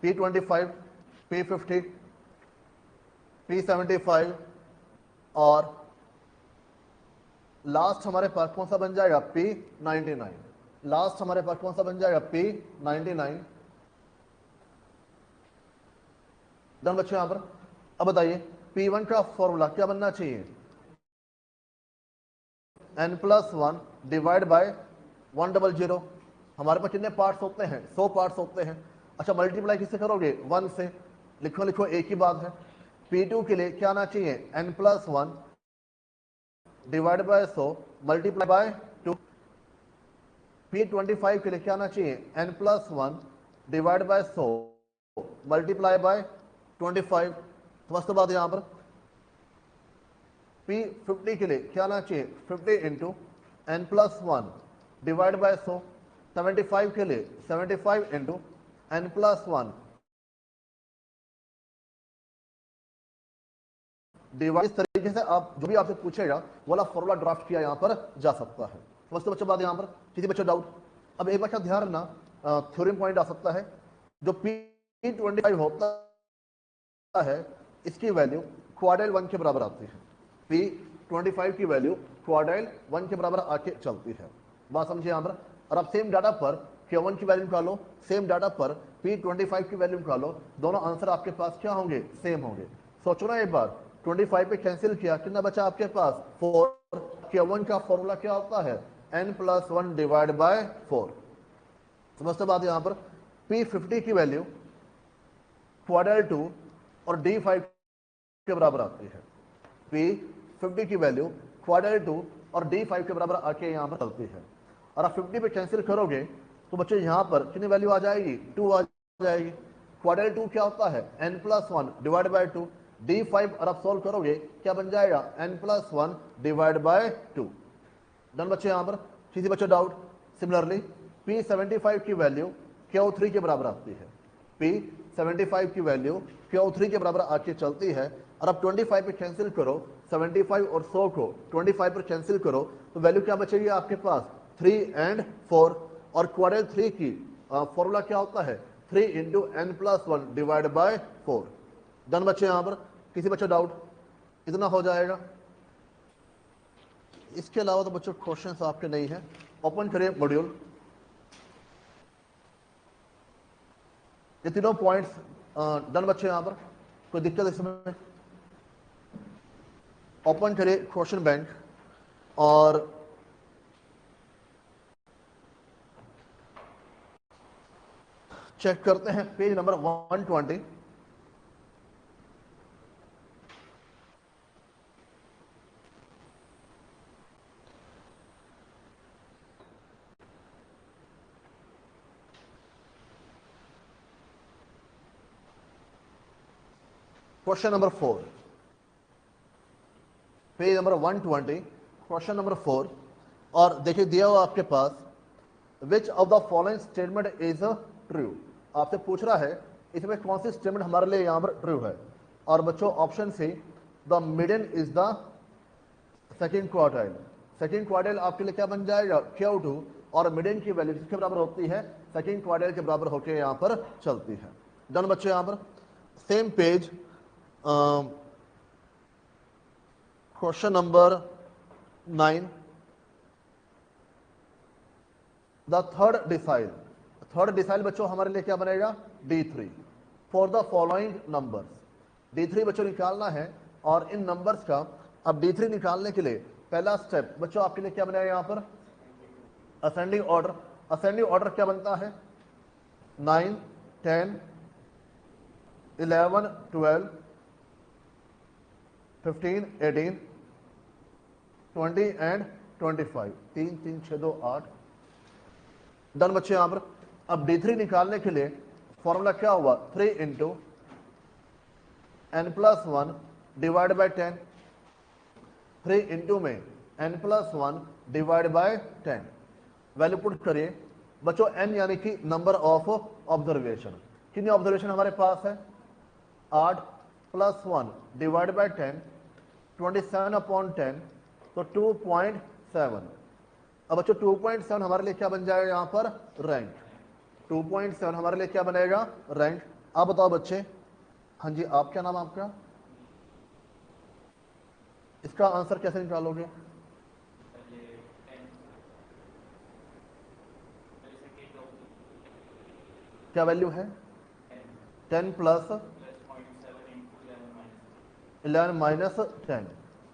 P25, P50, P75 और लास्ट हमारे पास कौन सा बन जाएगा P99। लास्ट हमारे पास कौन सा बन जाएगा P99। डन बच्चों यहां पर। अब बताइए P1 का फॉर्मूला क्या बनना चाहिए n+1 डिवाइड बाय 100। हमारे पास कितने पार्ट्स होते हैं 100 पार्ट्स होते हैं। अच्छा मल्टीप्लाई किससे करोगे 1 से, लिखो लिखो एक ही बात है। P2 के लिए क्या आना चाहिए n+1 divide by 100 multiply by 2। P25 के लिए क्या आना चाहिए n+1 divide by 100 multiply by 25। समझते बात यहां पर। P50 के लिए क्या आना चाहिए 50 इंटू n+1 डिवाइड बाय 100। 75 के लिए 75 इंटू n+1 डिवाइड। इस तरीके से आप जो भी आपसे पूछेगा वो वाला फॉर्मूला ड्राफ्ट किया यहां पर जा सकता है। समझते बच्चों बात यहां पर, किसी बच्चों डाउट? अब एक बार का ध्यान रखना, थ्योरम पॉइंट आ सकता है, जो P25 होता है इसकी वैल्यू क्वाड्राइल 1 के बराबर आती है। P25 की वैल्यू क्वाड्राइल 1 के बराबर आके चलती है। बात समझिए यहाँ पर। और अब सेम डाटा पर K1 की वैल्यू निकालो, सेम डाटा पर P25 की वैल्यू निकालो, दोनों आंसर आपके पास क्या होंगे? सेम होंगे। सोचो ना एक बार, 25 पे कैंसिल किया, कितना बचा आपके पास? 4। K1 का फॉर्मूला क्या होता है? n+1 divide by 4। समझते बात यहाँ पर। P50 की वैल्यू क्वाड्राइल 2 और D5 के बराबर आती है। P50 की वैल्यू क्वाड्राइल 2 और D5 के बराबर आके यहाँ पर चलती है। और आप 50 पे कैंसिल करोगे तो बच्चे यहाँ पर कितनी वैल्यू आ जाएगी? 2 आ जाएगी। क्वाड्राइल 2 क्या होता है? n+1 divide by 2। D5 और आप सोल्व करोगे क्या बन जाएगा? n+1 divide by 2। डन बच्चे यहाँ पर। किसी बच्चे डाउट? सिमिलरली P75 की वैल्यू Q3 के बराबर आती है। P75 की वैल्यू Q3 के बराबर आके चलती है। और अब 25 पे कैंसिल करो, 75 और 100 को 25 पर कैंसिल करो तो वैल्यू क्या बचेगी आपके पास? 3 and 4। और क्वाड्राइल 3 की फॉर्मूला क्या होता है? 3 into n+1 divide by 4। Done बच्चे यहाँ पर। किसी बच्चे डाउट? इतना हो जाएगा। इसके अलावा तो बच्चों क्वेश्चंस आपके नहीं है। ओपन करिए मॉड्यूल। ये तीनों पॉइंट्स डन बच्चे यहाँ पर। कोई दिक्कत इसमें? ओपन करिए क्वेश्चन बैंक और चेक करते हैं page number 120। Question number 4, page number 120, question number 4। और देखिए दिया हुआ आपके पास, which of the following statement is true. आपसे पूछ रहा है इसमें कौन सी स्टेटमेंट हमारे लिए यहाँ पर ट्रू है। और बच्चों option C, the median is the second quartile. Second quartile आपके लिए क्या बन जाएगा? Q2। और मीडियन की वैल्यू किसके बराबर होती है? सेकेंड क्वार्टाइल के बराबर होकर यहाँ पर चलती है। डन बच्चों यहाँ पर। Same page, question number 9, the third decile. Third decile बच्चों हमारे लिए क्या बनेगा? D3 for the following numbers. D3 बच्चों निकालना है। और इन नंबर्स का अब D3 निकालने के लिए पहला स्टेप बच्चों आपके लिए क्या बनेगा यहाँ पर? Ascending order. असेंडिंग ऑर्डर क्या बनता है? 9, 10, 11, 12, 15, 18, 20 एंड 25। 3 3 6 2 8। डन बच्चे यहाँ पर। अब D3 निकालने के लिए फॉर्मूला क्या हुआ? 3 into n+1 divide by 10। 3 into में n+1 divide by 10। Value put करिए बच्चों। n यानी कि नंबर ऑफ ऑब्जर्वेशन। कितनी ऑब्जर्वेशन हमारे पास है? 8 + 1 डिवाइड बाय 10, 27/10, तो 2.7। अब बच्चों 2.7 हमारे लिए क्या बन जाएगा यहाँ पर? रैंक। 2.7 हमारे लिए क्या बनेगा? रैंक। आप बताओ बच्चे। हाँ जी, आप क्या नाम आपका? इसका आंसर कैसे निकालोगे? क्या वैल्यू है? 10 + 11 - 10,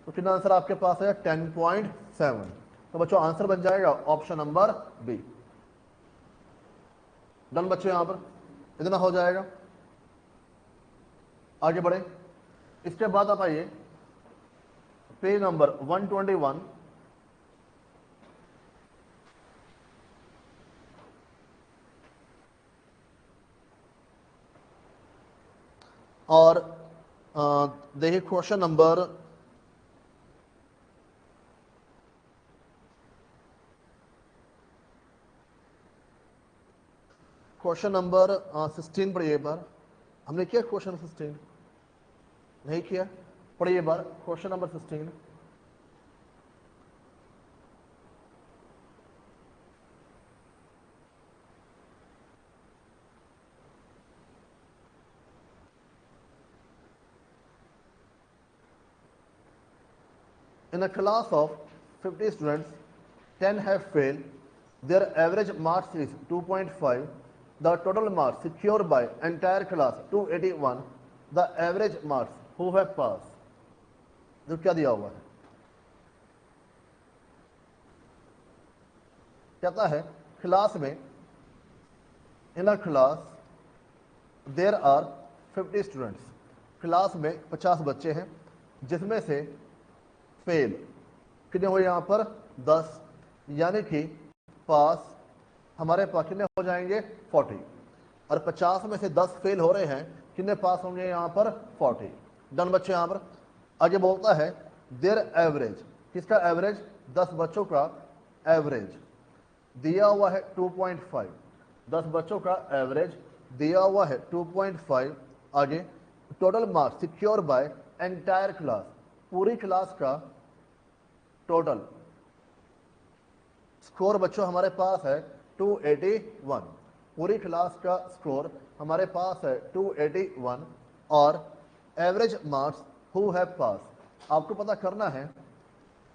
तो कितना आंसर आपके पास है? 10.7। तो बच्चों आंसर बन जाएगा ऑप्शन नंबर बी। डन बच्चों यहां पर। इतना हो जाएगा। आगे बढ़े। इसके बाद आप आइए पेज नंबर 121, और देखिए क्वेश्चन नंबर क्वेश्चन नंबर 16 पढ़िए एक बार। हमने किया क्वेश्चन 16? नहीं किया। पढ़िए बार question number 16। In a class of 50 students, 10 have failed. Their average marks is 2.5. The total marks secured by entire class 281. The average marks who have passed. जो क्या दिया हुआ है, कहता है क्लास में, in a class there are 50 students, class में 50 बच्चे हैं, जिसमें से फेल कितने हुए यहाँ पर 10, यानी कि पास हमारे पास कितने हो जाएंगे 40, और 50 में से 10 फेल हो रहे हैं, कितने पास होंगे यहाँ पर 40। डन बच्चे। यहाँ पर आगे बोलता है देयर एवरेज, किसका एवरेज, 10 बच्चों का एवरेज दिया हुआ है 2.5, 10 बच्चों का एवरेज दिया हुआ है 2.5। आगे total marks secure by entire class, पूरी क्लास का टोटल स्कोर बच्चों हमारे पास है 281, पूरी क्लास का स्कोर हमारे पास है 281, और average marks who have pass, आपको पता करना है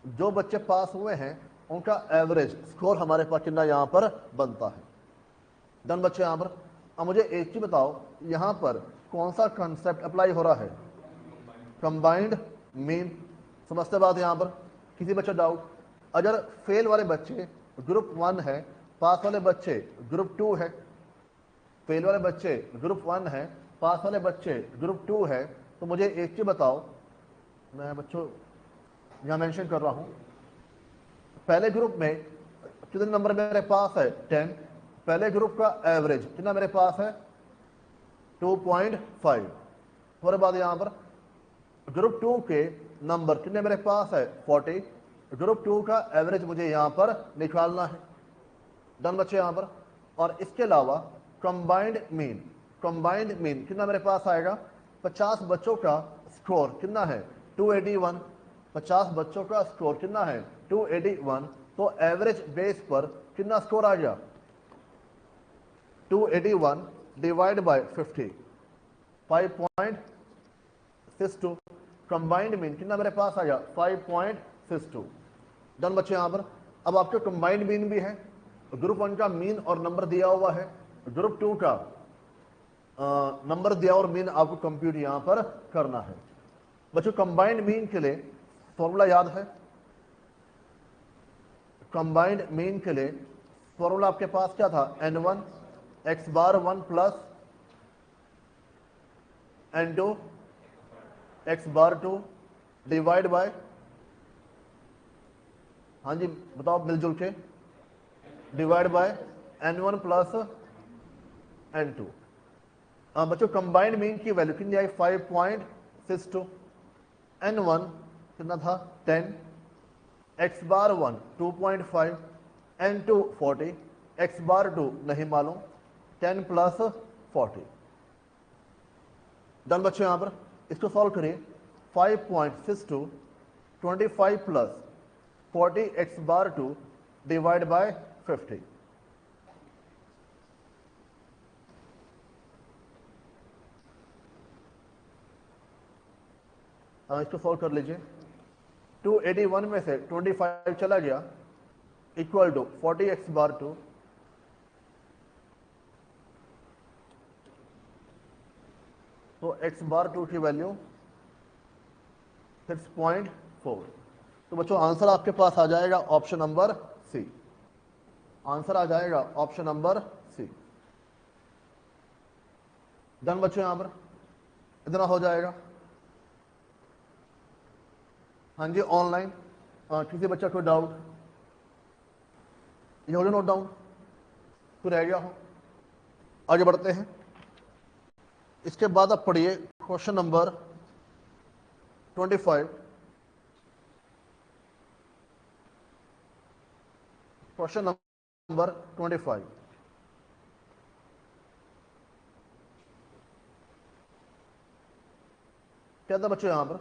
जो बच्चे पास हुए हैं उनका एवरेज स्कोर हमारे पास कितना यहाँ पर बनता है। डन बच्चे। यहाँ पर अब मुझे एक चीज बताओ, यहाँ पर कौन सा कंसेप्ट अप्लाई हो रहा है, कंबाइंड मीन। समझते बात यहाँ पर, किसी बच्चे डाउट, अगर फेल वाले बच्चे ग्रुप 1 है, पास वाले बच्चे ग्रुप 2 है, फेल वाले बच्चे ग्रुप 1 है, पास वाले बच्चे ग्रुप 2 है, तो मुझे एक चीज बताओ, मैं बच्चों यहाँ मेंशन कर रहा हूँ, पहले ग्रुप में कितने नंबर मेरे पास है 10, पहले ग्रुप का एवरेज कितना मेरे पास है 2.5, और बाद यहाँ पर ग्रुप 2 के नंबर कितने मेरे पास है 40, ग्रुप 2 का एवरेज मुझे यहाँ पर निकालना है। डन बच्चे। यहाँ पर और इसके अलावा कंबाइंड मीन, कंबाइंड मीन कितना मेरे पास आएगा, 50 बच्चों का स्कोर कितना है 281, 50 बच्चों का स्कोर कितना है 281, तो एवरेज बेस पर कितना स्कोर आ गया 281 डिवाइड बाय 50, 5.62, कंबाइंड मीन कितना मेरे पास आ गया 5.62। डन बच्चे। यहाँ पर अब आपके कंबाइंड मीन भी है, ग्रुप 1 का मीन और नंबर दिया हुआ है, ग्रुप 2 का नंबर दिया और मीन आपको कंप्यूट यहाँ पर करना है। बच्चों कंबाइंड मीन के लिए फॉर्मूला याद है, कंबाइंड मीन के लिए फॉर्मूला आपके पास क्या था, n1 x bar 1 plus n2 x bar 2 divide by, हाँ जी बताओ मिलजुल के, divide by n1 plus n2। बच्चों कंबाइंड मीन की वैल्यू कितनी आई 5.62, n1 कितना था 10, x बार 1 2.5, n2 40, x बार 2 नहीं मालूम, 10 प्लस 40। डन बच्चों। यहाँ पर इसको सॉल्व करिए, 5.62 25 plus 40 x bar 2 divide by 50। इसको सॉल्व कर लीजिए, 281 में से 25 चला गया इक्वल टू 40 x बार 2, तो x बार 2 की वैल्यू 6.4। तो बच्चों आंसर आपके पास आ जाएगा ऑप्शन नंबर सी, आंसर आ जाएगा ऑप्शन नंबर सी। डन बच्चों। यहां पर इतना हो जाएगा। हाँ जी ऑनलाइन किसी बच्चा कोई डाउट, ये हो गया नोट डाउन, कोई रह गया हो, आगे बढ़ते हैं। इसके बाद आप पढ़िए क्वेश्चन नंबर 25, क्वेश्चन नंबर 25। क्या था बच्चों यहां पर,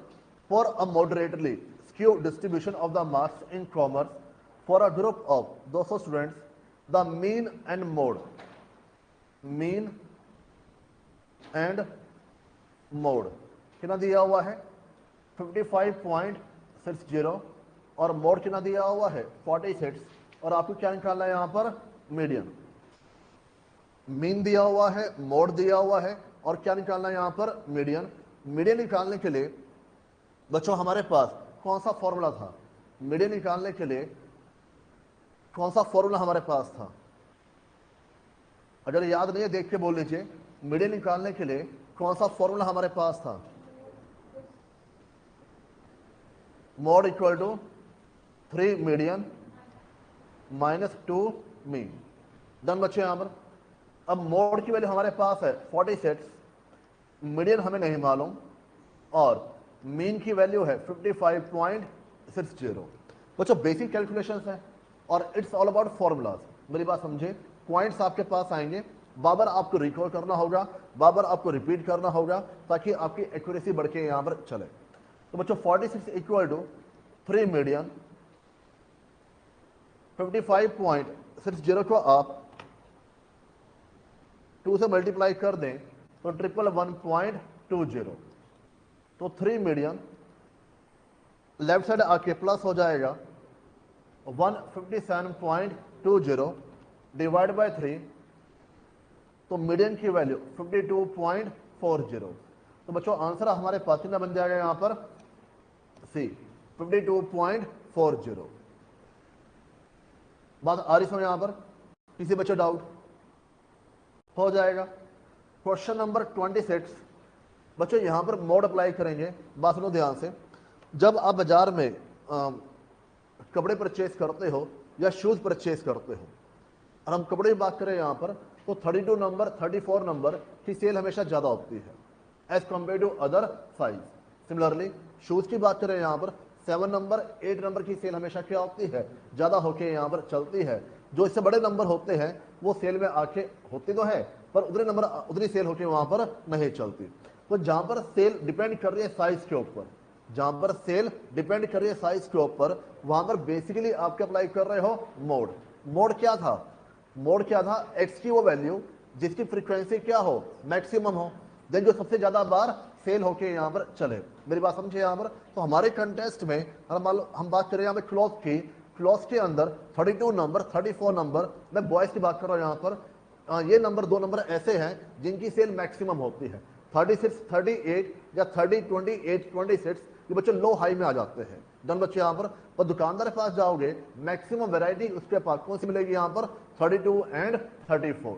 for a moderately skew distribution of the marks in commerce for a group of 200 students, the mean and mode, mean and mode कितना दिया हुआ है 55.60, और मोड कितना दिया हुआ है 46 और आपको क्या निकालना है यहाँ पर मीडियन। मीन दिया हुआ है, मोड दिया हुआ है और क्या निकालना है यहाँ पर मीडियन। मीडियन निकालने के लिए बच्चों हमारे पास कौन सा फॉर्मूला था, मीडियन निकालने के लिए कौन सा फॉर्मूला हमारे पास था, अगर याद नहीं है देख के बोल लीजिए। मीडियन निकालने के लिए कौन सा फॉर्मूला हमारे पास था, mode equal to 3 median minus 2 mean. Done बच्चे यहां पर। अब मोड की वैल्यू हमारे पास है 46, मीडियन हमें नहीं मालूम और मीन की वैल्यू है 55.60। बच्चों बेसिक कैलकुलेशंस है और इट्स ऑल अबाउट फॉर्मूलाज। मेरी बात समझे, पॉइंट्स आपके पास आएंगे, बार आपको रिकॉल करना होगा, बार आपको रिपीट करना होगा ताकि आपकी एक्यूरेसी बढ़ के यहां पर चले। तो बच्चों 46 इक्वल टू 3 मीडियन 55.60 को आप 2 से मल्टीप्लाई कर दें तो 111.20। तो 3 मीडियन लेफ्ट साइड आके प्लस हो जाएगा 157.20 डिवाइड बाय 3, तो मीडियन की वैल्यू 52.40। तो बच्चों आंसर हमारे पास कितना बन जाएगा यहां पर सी 52.40। बात आ रही समझ यहां पर, किसी बच्चे डाउट हो जाएगा। क्वेश्चन नंबर 26 बच्चों यहां पर मोड अप्लाई करेंगे। बात सुनो ध्यान से, जब आप बाजार में कपड़े परचेज करते हो या शूज परचेज करते हो, और हम कपड़े की बात करें यहां पर तो 32 नंबर 34 नंबर की सेल हमेशा ज्यादा होती है as compare to other size. Similarly shoes की बात करें यहां पर 7 नंबर 8 नंबर की सेल हमेशा क्या होती है, ज्यादा होके यहां पर चलती है। जो इससे बड़े नंबर होते हैं वो सेल में आके होती तो है पर उतने नंबर उतनी सेल होके वहां पर नहीं चलती। तो जहां पर सेल डिपेंड कर रही है साइज के ऊपर, जहां पर सेल डिपेंड कर रही है साइज के ऊपर, वहां पर बेसिकली आप अप्लाई कर रहे हो मोड। मोड क्या था, मोड क्या था, एक्स की वो वैल्यू जिसकी फ्रीक्वेंसी क्या हो, मैक्सिमम हो, देन जो सबसे ज्यादा बार सेल होके यहां पर चले। मेरी बात समझे यहां पर। तो हमारे कंटेस्ट में हम बात करें यहां पर क्लॉथ की, क्लॉथ के अंदर 32 नंबर 34 नंबर, मैं बॉयज की बात कर रहा हूं यहां पर, ये नंबर 2 नंबर ऐसे हैं जिनकी सेल मैक्सिमम होती है। 36 38 या 30 28 26 ये बच्चे लो हाई में आ जाते हैं। डन बच्चे यहां पर दुकानदार के पास जाओगे मैक्सिमम वैरायटी उसके पास कौन सी मिलेगी यहां पर 32 एंड 34।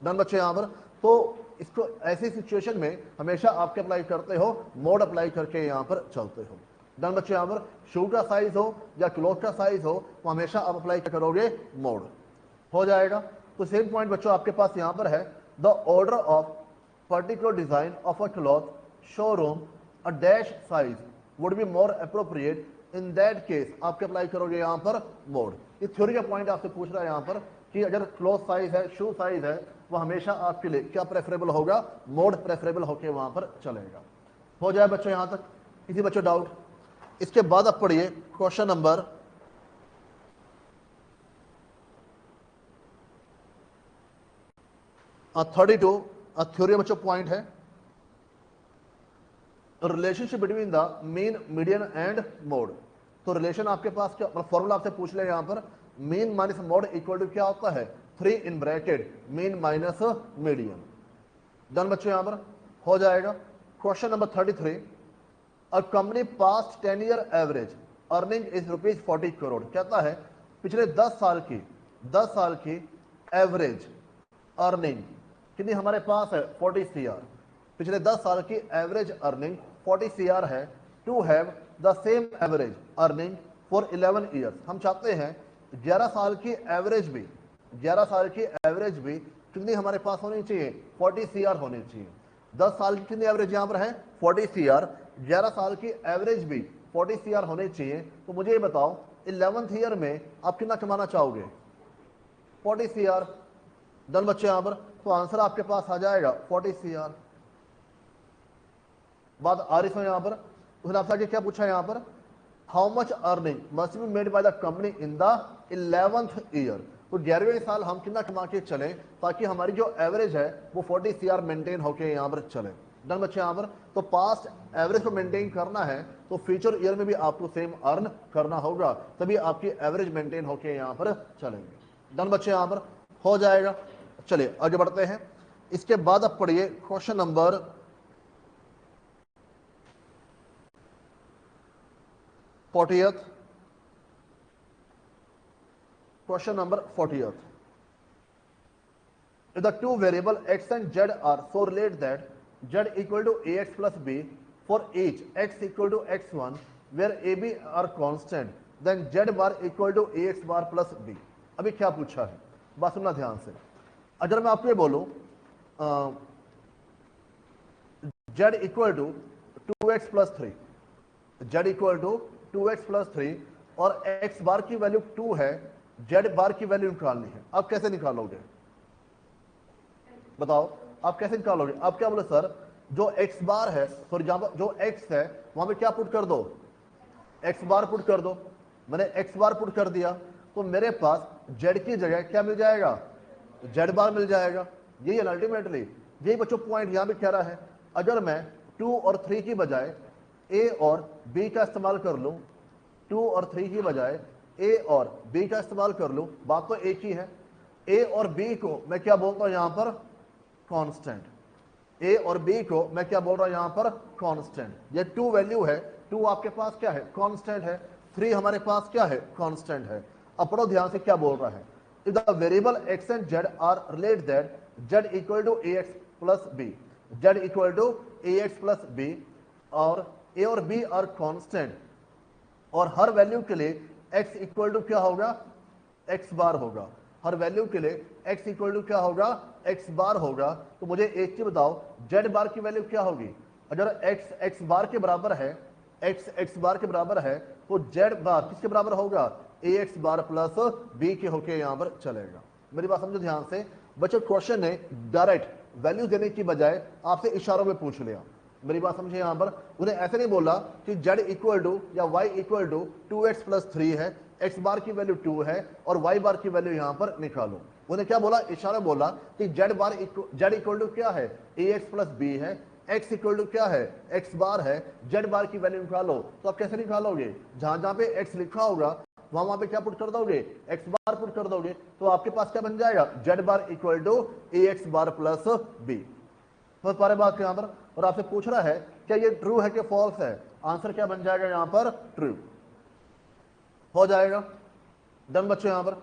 डन बच्चे यहां पर। तो इसको ऐसी सिचुएशन में हमेशा आपके अप्लाई करते हो मोड अप्लाई करके यहां पर चलते हो। डन बच्चे यहां पर शू का साइज हो या क्लॉथ का साइज हो तो हमेशा आप अप्लाई करोगे मोड, हो जाएगा। तो सेम पॉइंट बच्चों आपके पास यहां पर है, the order of particular design of a cloth showroom a dash size would be more appropriate, in that case आपके अप्लाई करोगे यहां पर मोड। ये थ्योरी का पॉइंट आपसे पूछ रहा है यहां पर कि अगर क्लॉथ साइज है, शू साइज है, वो हमेशा आपके लिए क्या प्रेफरेबल होगा, मोड प्रेफरेबल होके वहां पर चलेगा। हो जाए बच्चों यहां तक, किसी बच्चों डाउट। इसके बाद आप पढ़िए क्वेश्चन नंबर 32। थ्योरी बच्चों पॉइंट है relationship between the mean median and mode. तो रिलेशन आपके पास क्या, फॉर्मूला आपसे पूछ ले यहां पर, mean minus mode equal to क्या होता है 3 in bracket mean minus median. Done बच्चों यहां पर, हो जाएगा। Question number 33, a company past 10 year average earning is ₹40 crore. कहता है पिछले 10 साल की एवरेज अर्निंग कितनी हमारे पास है 40 CR। पिछले 10 साल की एवरेज अर्निंग 40 CR है। To have the same average earning for 11 years. हम चाहते हैं 11 साल की एवरेज भी, 11 साल की एवरेज भी कितनी हमारे पास होनी चाहिए 40 CR होनी चाहिए। 10 साल की कितनी एवरेज यहां पर है 40 CR, 11 साल की एवरेज भी 40 CR होने चाहिए। तो मुझे ये बताओ 11th ईयर में आप कितना कमाना चाहोगे 40 CR। डन बच्चे यहां पर। तो आंसर आपके पास आ जाएगा 40 CR। बात आ रही है यहां पर। उसने आपसे आगे क्या पूछा यहां पर, how much earning must be made by the company in the 11th year. तो 11वें साल हम कितना कमा के चले ताकि हमारी जो एवरेज है वो 40 CR मेंटेन होके यहां पर चले। डन बच्चे यहाँ पर। तो पास्ट एवरेज को मेंटेन करना है तो फ्यूचर ईयर में भी आपको सेम अर्न करना होगा, तभी आपकी एवरेज मेंटेन होके यहाँ पर चलेंगे। डन बच्चे यहाँ पर हो जाएगा। चलिए आगे बढ़ते हैं। इसके बाद अब पढ़िए question number 40th। Question number 40th। If the two variable x and z are so related that z equal to ax plus b for each x equal to x1 where ab are constant, then z bar equal to ax bar plus b। अभी क्या पूछा है, बात सुनना ध्यान से। अगर मैं आपको ये बोलूं z equal to 2x plus 3, z equal to 2x plus 3 और x बार की वैल्यू 2 है, z बार की वैल्यू निकालनी है। आप कैसे निकालोगे बताओ, आप कैसे निकालोगे? आप क्या बोले सर, जो x बार है, फॉर एग्जाम्पल जो x है वहां पे क्या पुट कर दो, x बार पुट कर दो। मैंने x बार पुट कर दिया तो मेरे पास z की जगह क्या मिल जाएगा, z बार मिल जाएगा। यही है अल्टीमेटली, यही बच्चों पॉइंट यहां पे कह रहा है। अगर मैं 2 और 3 की बजाय a और b का इस्तेमाल कर लूं, 2 और 3 की बजाय a और b का इस्तेमाल कर लूं, बात तो एक ही है। a और b को मैं क्या बोलता हूं यहां पर, कांस्टेंट। a और b को मैं क्या बोल रहा हूं यहां पर, कांस्टेंट। ये 2 वैल्यू है, 2 आपके पास क्या है, कांस्टेंट है, 3 हमारे पास क्या है, कांस्टेंट है। अब पढ़ो ध्यान से क्या बोल रहा है। If the variable x and z are related that z equal to ax plus b, z equal to ax plus b और a और b आर कांस्टेंट और हर वैल्यू के लिए x इक्वल टू क्या होगा, x बार होगा। हर वैल्यू के लिए x इक्वल टू क्या होगा, x बार होगा। तो मुझे एक चीज बताओ, z बार की वैल्यू क्या होगी? अगर x x बार के बराबर है, x x बार के बराबर है तो z बार किसके बराबर होगा, ax बार प्लस b के होके यहां पर चलेगा। मेरी बात समझो ध्यान से बच्चों, क्वेश्चन ने डायरेक्ट वैल्यू देने की बजाय आपसे इशारों में पूछ लिया। मेरी बात समझे, यहां पर उन्हें ऐसे नहीं बोला कि z इक्वल टू या y equal to 2x plus 3 है, x बार की वैल्यू 2 है और y बार की वैल्यू यहां पर निकालो। उन्हें क्या बोला, इशारा बोला कि z इक्वल टू क्या है, ax प्लस b है, x इक्वल टू क्या है, x बार है, z बार की वैल्यू निकालो। तो आप कैसे निकालोगे, जहां जहां पे x लिखा होगा वहां पे क्या पुट कर दोगे, x बार पुट कर दोगे। तो आपके पास क्या बन जाएगा, z bar equal to ax bar plus b। समझ पा रहे बात यहां पर? और आपसे पूछ रहा है क्या ये ट्रू है कि फॉल्स है, आंसर क्या बन जाएगा यहां पर, ट्रू हो जाएगा। डन बच्चों, यहां पर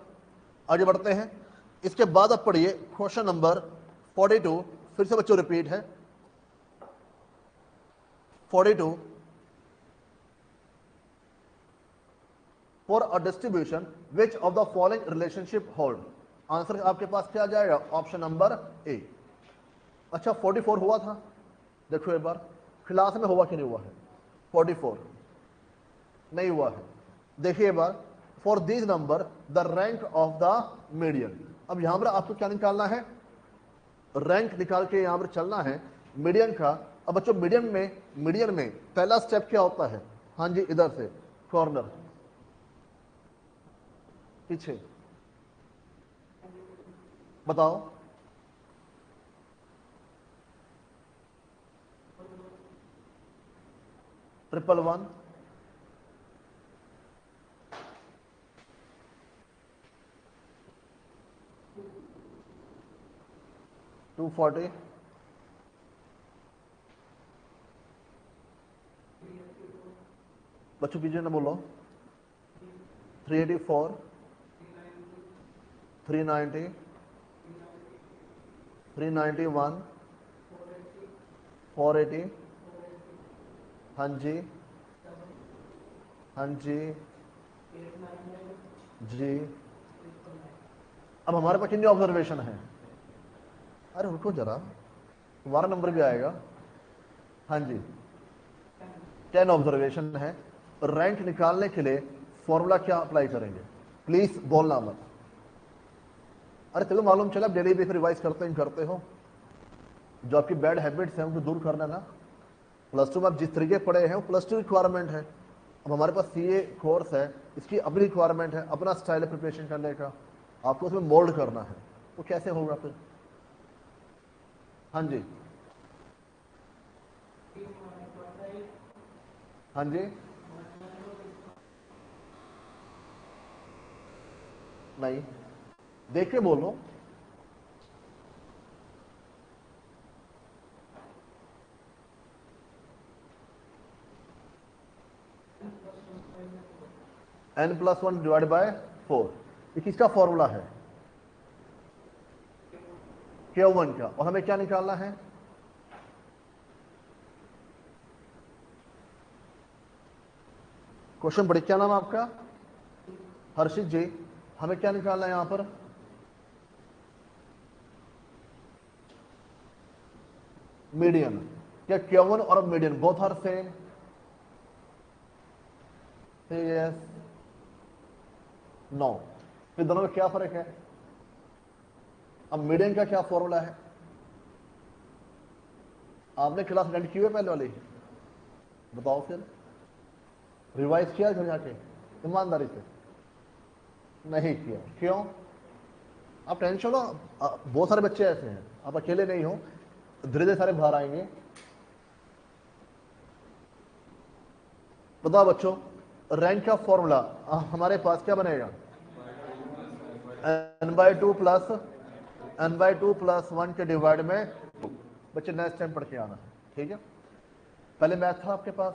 आगे बढ़ते हैं। इसके बाद अब पढ़िए क्वेश्चन नंबर 42। फिर से बच्चों रिपीट है 42। For a distribution which of the following relationship hold. Answer आपके पास क्या आ जाएगा, ऑप्शन नंबर ए। अच्छा 44 हुआ था, देखो एक बार क्लास में हुआ कि नहीं हुआ है, 44 नहीं हुआ है। देखिए एक बार, for this number the rank of the median. अब यहां पर आपको क्या निकालना है, रैंक निकाल के यहां पर चलना है मीडियन का। अब बच्चों मीडियन में पहला स्टेप क्या होता है, हाँ जी इधर से कॉर्नर पीछे बताओ, 111 240 बच्चों कीजिए ना, बोलो 384 390 391 480 हाँ जी हाँ जी जी। अब हमारे पास कितनी ऑब्जर्वेशन है, अरे रुको जरा, तुम्हारा नंबर भी आएगा। हाँ जी 10 ऑब्जर्वेशन है। रैंक निकालने के लिए फॉर्मूला क्या अप्लाई करेंगे, प्लीज बोलना मत। अरे तुम्हें मालूम चला डेली बेस रिवाइज करते हो, जो आपकी बैड हैबिट्स हैं उनको दूर करना ना। प्लस टू में आप जिस तरीके पढ़े हैं वो प्लस टू रिक्वायरमेंट है। अब हमारे पास सीए कोर्स है, इसकी अपनी रिक्वायरमेंट है, अपना स्टाइल है प्रिपरेशन करने का, आपको उसमें मोल्ड करना है, वो कैसे होगा फिर। हाँ जी हाँ जी, नहीं, देख के बोलो। n+1 डिवाइड बाय 4, ये किसका फॉर्मूला है? Q1 का। और हमें क्या निकालना है? क्वेश्चन पढ़िए, क्या नाम है आपका? हर्षित जी। हमें क्या निकालना है यहां पर? मीडियन। क्या Q1 और median both are same? Yes, no. फिर दोनों में क्या फर्क है? अब मीडियन का क्या फॉर्मूला है? आपने क्लास अटेंड की है पहले वाली? बताओ फिर, रिवाइज किया घर जाके ईमानदारी से? नहीं किया, क्यों? आप टेंशन लो, बहुत सारे बच्चे ऐसे हैं, आप अकेले नहीं हो, धीरे धीरे सारे बाहर आएंगे। बताओ बच्चों, रैंक का फॉर्मूला हमारे पास क्या बनेगा? n/2 प्लस n/2 + 1 के डिवाइड में 2। बच्चे नेक्स्ट टाइम पढ़ के आना, ठीक है? पहले मैथ था आपके पास,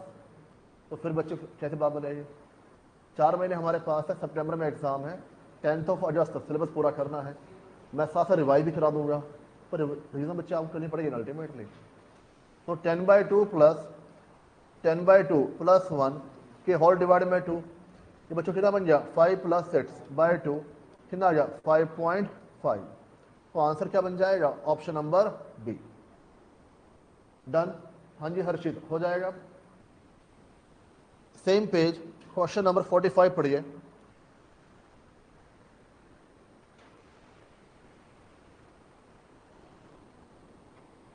तो फिर बच्चे कैसे बात बनाइए? 4 महीने हमारे पास है, सितंबर में एग्जाम है, 10 अगस्त तक सिलेबस पूरा करना है। मैं साथ साथ रिवाइज भी करा दूंगा, पर रिविजन बच्चे आपको करनी पड़ेगी अल्टीमेटली। तो 10/2 + 1 के होल डिवाइड में 2, ये बच्चों कितना बन गया? 5 + 6/2, कितना आ गया? 5.5। तो आंसर क्या बन जाएगा? Option number B. डन? हाँ जी हर्षित, हो जाएगा। सेम पेज, क्वेश्चन नंबर 45 पढ़िए।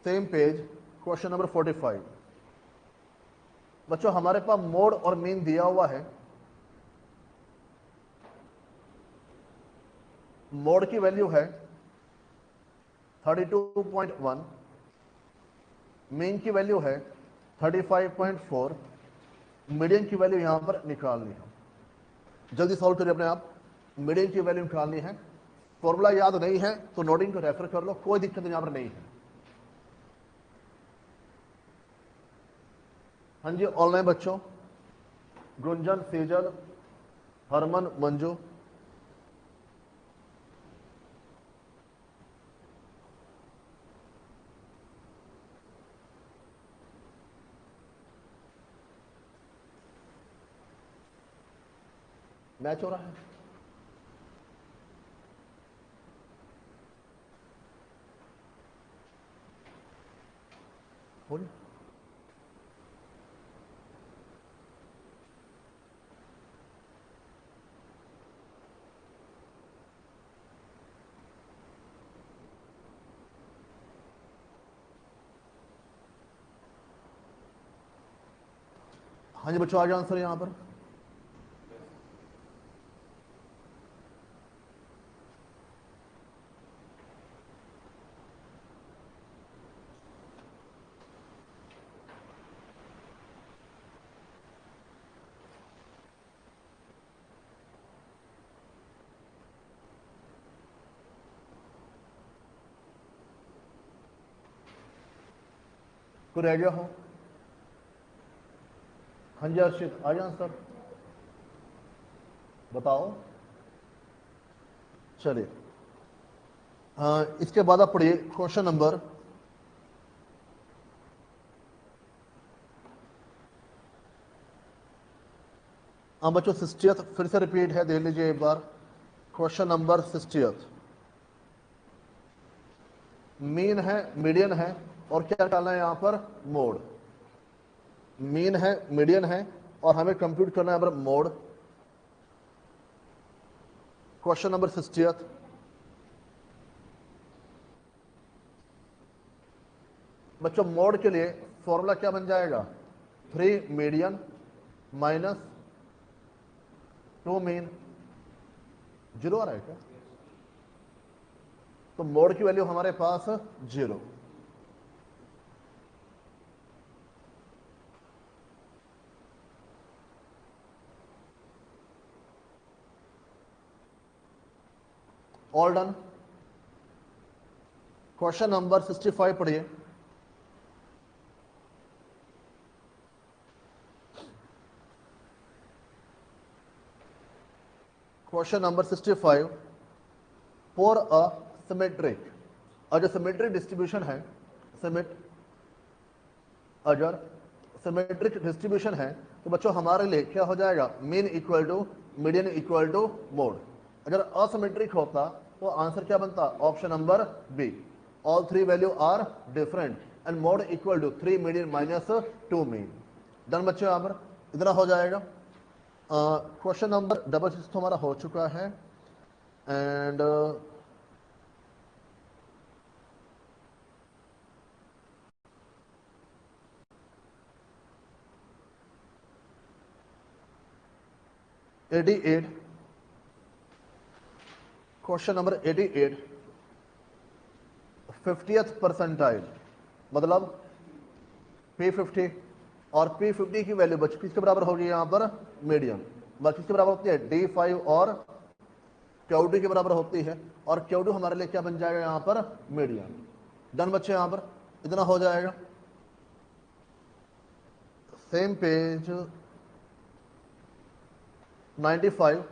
Same page, question number 45। बच्चों हमारे पास मोड और मीन दिया हुआ है। मोड की वैल्यू है 32.1, मीन की वैल्यू है 35.4, मीडियन की वैल्यू यहां पर निकालनी है। जल्दी सॉल्व करिए अपने आप, मीडियन की वैल्यू निकालनी है। फॉर्मूला याद नहीं है तो नोटिंग को रेफर कर लो, कोई दिक्कत यहां पर नहीं है। हाँ जी ऑनलाइन बच्चों, गुंजन, सेजल, हरमन, मंजू। मैच हो रहा है? हो रही? हाँ जी बच्चों, आ गया आंसर यहां पर। कोई रह गया हो? हाँ जी अर्षित, आ गया आंसर, बताओ। चलिए, इसके बाद आप पढ़िए क्वेश्चन नंबर, हाँ बच्चों 60th फिर से रिपीट है, देख लीजिए एक बार। क्वेश्चन नंबर 60th, मीन है, मीडियन है, और क्या डालना है यहाँ पर? मोड। मीन है, मीडियन है, और हमें कंप्यूट करना है यहाँ पर मोड। क्वेश्चन नंबर 60th, बच्चों मोड के लिए फॉर्मूला क्या बन जाएगा? 3 मीडियन माइनस 2 मीन। जीरो आ रहा है क्या? तो मोड की वैल्यू हमारे पास 0। All done. क्वेश्चन नंबर 65 पढ़िए। Question number 65 for a symmetric, और जो सिमेट्रिक डिस्ट्रीब्यूशन है, अगर सिमेट्रिक डिस्ट्रीब्यूशन है तो बच्चों हमारे लिए क्या हो जाएगा, mean equal to median equal to mode. अगर असिमेट्रिक होता तो आंसर क्या बनता, option number B, all three value are different and mode equal to 3 median minus 2 mean. Done बच्चों, यहाँ पर इतना हो जाएगा। क्वेश्चन नंबर 66 तो हमारा हो चुका है and question number 88 50th percentile मतलब P50 और P50 की वैल्यू बच्चों किसके बराबर होगी, यहाँ पर मीडियन, बस किसके बराबर होती है, D5 और Q2 के बराबर होती है, और Q2 हमारे लिए क्या बन जाएगा यहाँ पर, मीडियन। डन बच्चे, यहाँ पर इतना हो जाएगा। सेम पेज 95,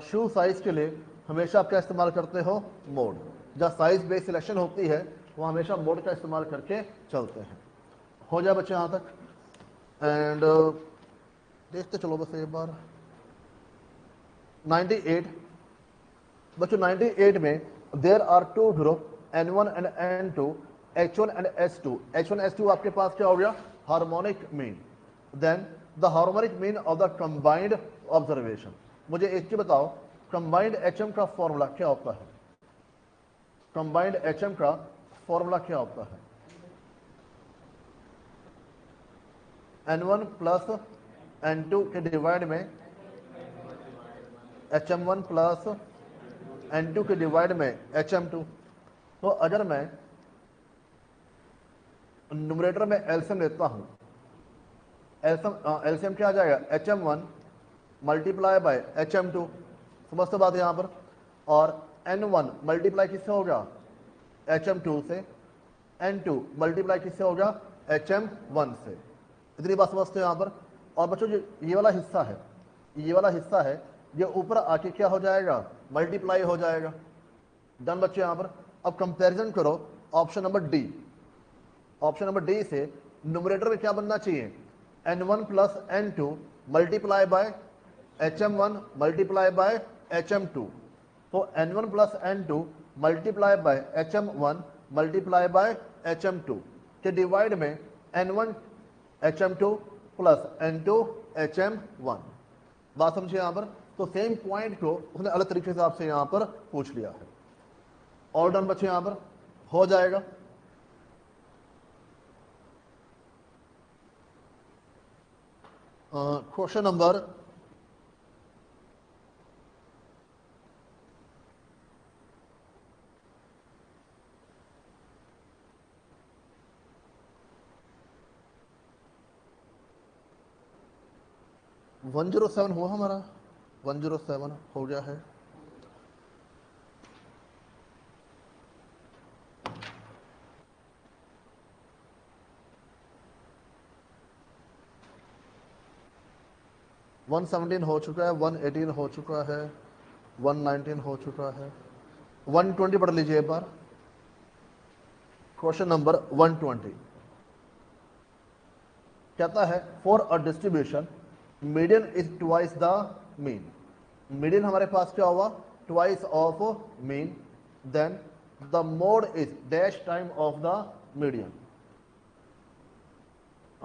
शू साइज के लिए हमेशा आप क्या इस्तेमाल करते हो, मोड। जहाँ साइज बेस्ड सिलेक्शन होती है वो हमेशा मोड का इस्तेमाल करके चलते हैं। हो जाए बच्चे यहाँ तक एंड देखते चलो बस एक बार। 98 बच्चों, 98 में there are two group N1 and N2, H1 and S2। H1 S2 आपके पास क्या हो गया, harmonic mean. Then the harmonic mean of the combined observation. मुझे एक चीज बताओ, कंबाइंड HM का फॉर्मूला क्या होता है, कंबाइंड HM का फॉर्मूला क्या होता है, N1 प्लस N2 के डिवाइड में HM1 प्लस N2 के डिवाइड में HM2। तो अगर मैं न्यूमरेटर में एलसीएम लेता हूं, एलसीएम क्या आ जाएगा, HM1 मल्टीप्लाई बाय HM2, समझते बात यहां पर, और N1 मल्टीप्लाई किससे होगा, HM2 से, N2 मल्टीप्लाई किससे होगा, HM1 से। इतनी बात समझते हो यहां पर। और बच्चों जो ये वाला हिस्सा है, ये वाला हिस्सा है, ये ऊपर आके क्या हो जाएगा, मल्टीप्लाई हो जाएगा। डन बच्चे यहां पर। अब कंपैरिजन करो option number D, option number D से न्यूमरेटर में क्या बनना चाहिए, N1 plus N2 multiply by HM1 multiply by HM2। तो N1 plus N2 multiply by HM1 multiply by HM2 के डिवाइड में N1 HM2 plus N2 HM1। बात समझिए यहां पर। तो सेम पॉइंट को उसने अलग तरीके से आपसे यहां पर पूछ लिया है। ऑल डन बच्चे, यहां पर हो जाएगा। क्वेश्चन नंबर 107 हुआ हमारा, 107 हो गया है। वन 17 हो चुका है, 118 हो चुका है, 119 हो चुका है, 120 पढ़ लीजिए एक बार। क्वेश्चन नंबर 120 कहता है for a distribution median is twice the mean. Median हमारे पास क्या हुआ, twice of mean, then the mode is dash time of the median.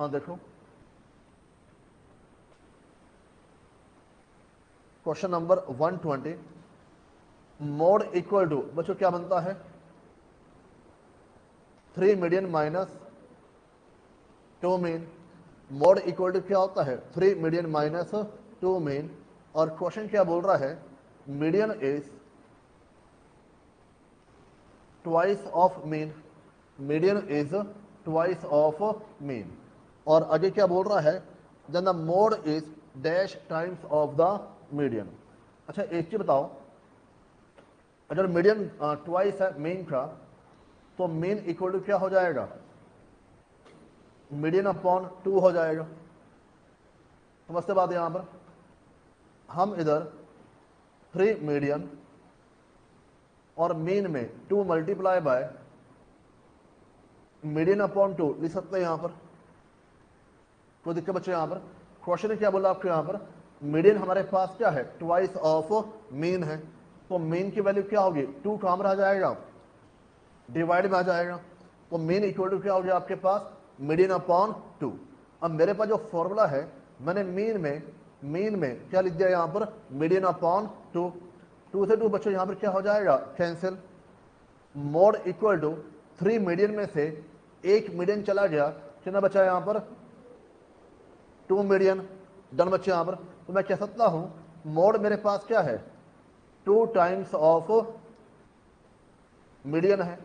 देखो question number 120, mode equal to बच्चों क्या बनता है, 3 median minus 2 mean. Mode equal to क्या होता है, 3 मीडियन माइनस 2 मीन। और क्वेश्चन क्या बोल रहा है, median is twice of mean, median is twice of mean. और आगे क्या बोल रहा है, then the mode is dash times of the median. अच्छा एक चीज बताओ, अगर मीडियन ट्वाइस है मीन का, तो मीन इक्वल टू क्या हो जाएगा, मीडियन अपॉन 2 हो जाएगा। समझते बात यहां पर, हम इधर 3 मीडियन और मीन में 2 मल्टीप्लाई बाय मीडियन अपॉन 2 लिख सकते हैं यहां पर, कोई दिक्कत बच्चों। यहां पर क्वेश्चन क्या बोला आपको, यहां पर मीडियन हमारे पास क्या है, ट्वाइस ऑफ मीन है, तो मीन की वैल्यू क्या होगी, 2 काम रह जाएगा, डिवाइड में आ जाएगा, तो मीन इक्वल टू क्या हो गया आपके पास, मीडियन अपॉन 2। अब मेरे पास जो फॉर्मूला है, मैंने मीन में क्या लिख दिया यहां पर, मीडियन अपॉन 2। 2 से 2 बच्चों यहां पर क्या हो जाएगा, cancel. Mode equal to 3 median में से एक मीडियन चला गया, कितना बचा यहां पर, 2 मीडियन। डन बच्चे यहां पर, तो मैं कह सकता हूं मोड मेरे पास क्या है, 2 टाइम्स ऑफ मीडियन है।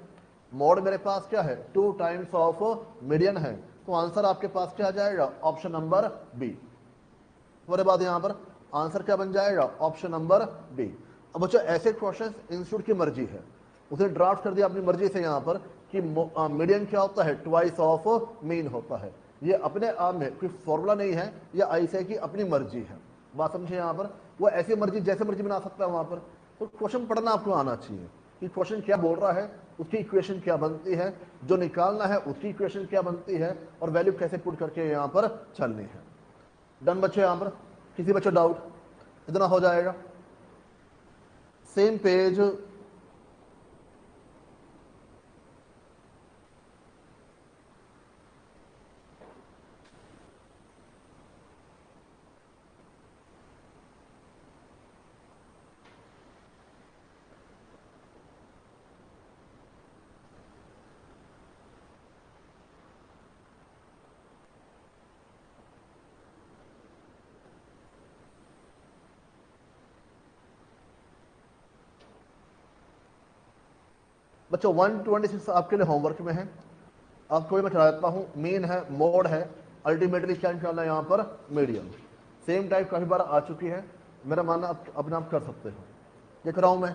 मोड मेरे पास क्या है, 2 टाइम्स ऑफ मीडियन है, तो आंसर आपके पास क्या आ जाएगा, ऑप्शन नंबर बी। तुम्हारे बाद यहां पर आंसर क्या बन जाएगा, ऑप्शन नंबर बी। अब बच्चों ऐसे क्वेश्चन इंस्टीट्यूट की मर्जी है, उसने ड्राफ्ट कर दिया अपनी मर्जी से यहां पर कि मीडियन क्या होता है, ट्वाइस ऑफ मीन होता है। ये अपने आप में कोई फॉर्मूला नहीं है, या ऐसे की अपनी मर्जी है। बात समझे यहां पर, वो ऐसी मर्जी जैसे मर्जी बना सकता है वहां पर। तो क्वेश्चन पढ़ना आपको आना चाहिए कि क्वेश्चन क्या बोल रहा है, उसकी इक्वेशन क्या बनती है, जो निकालना है उसकी इक्वेशन क्या बनती है, और वैल्यू कैसे पुट करके यहां पर चलनी है। डन बच्चों, यहां पर किसी बच्चों डाउट, इतना हो जाएगा। सेम पेज बच्चों 126 आपके लिए होमवर्क में है। आपको मैं करा देता हूं, मीन है, मोड है, अल्टीमेटली क्या निकालना है यहां पर, मीडियम। सेम टाइप काफी बार आ चुकी है, मेरा मानना आप अपने आप कर सकते हो। ये कराऊं मैं,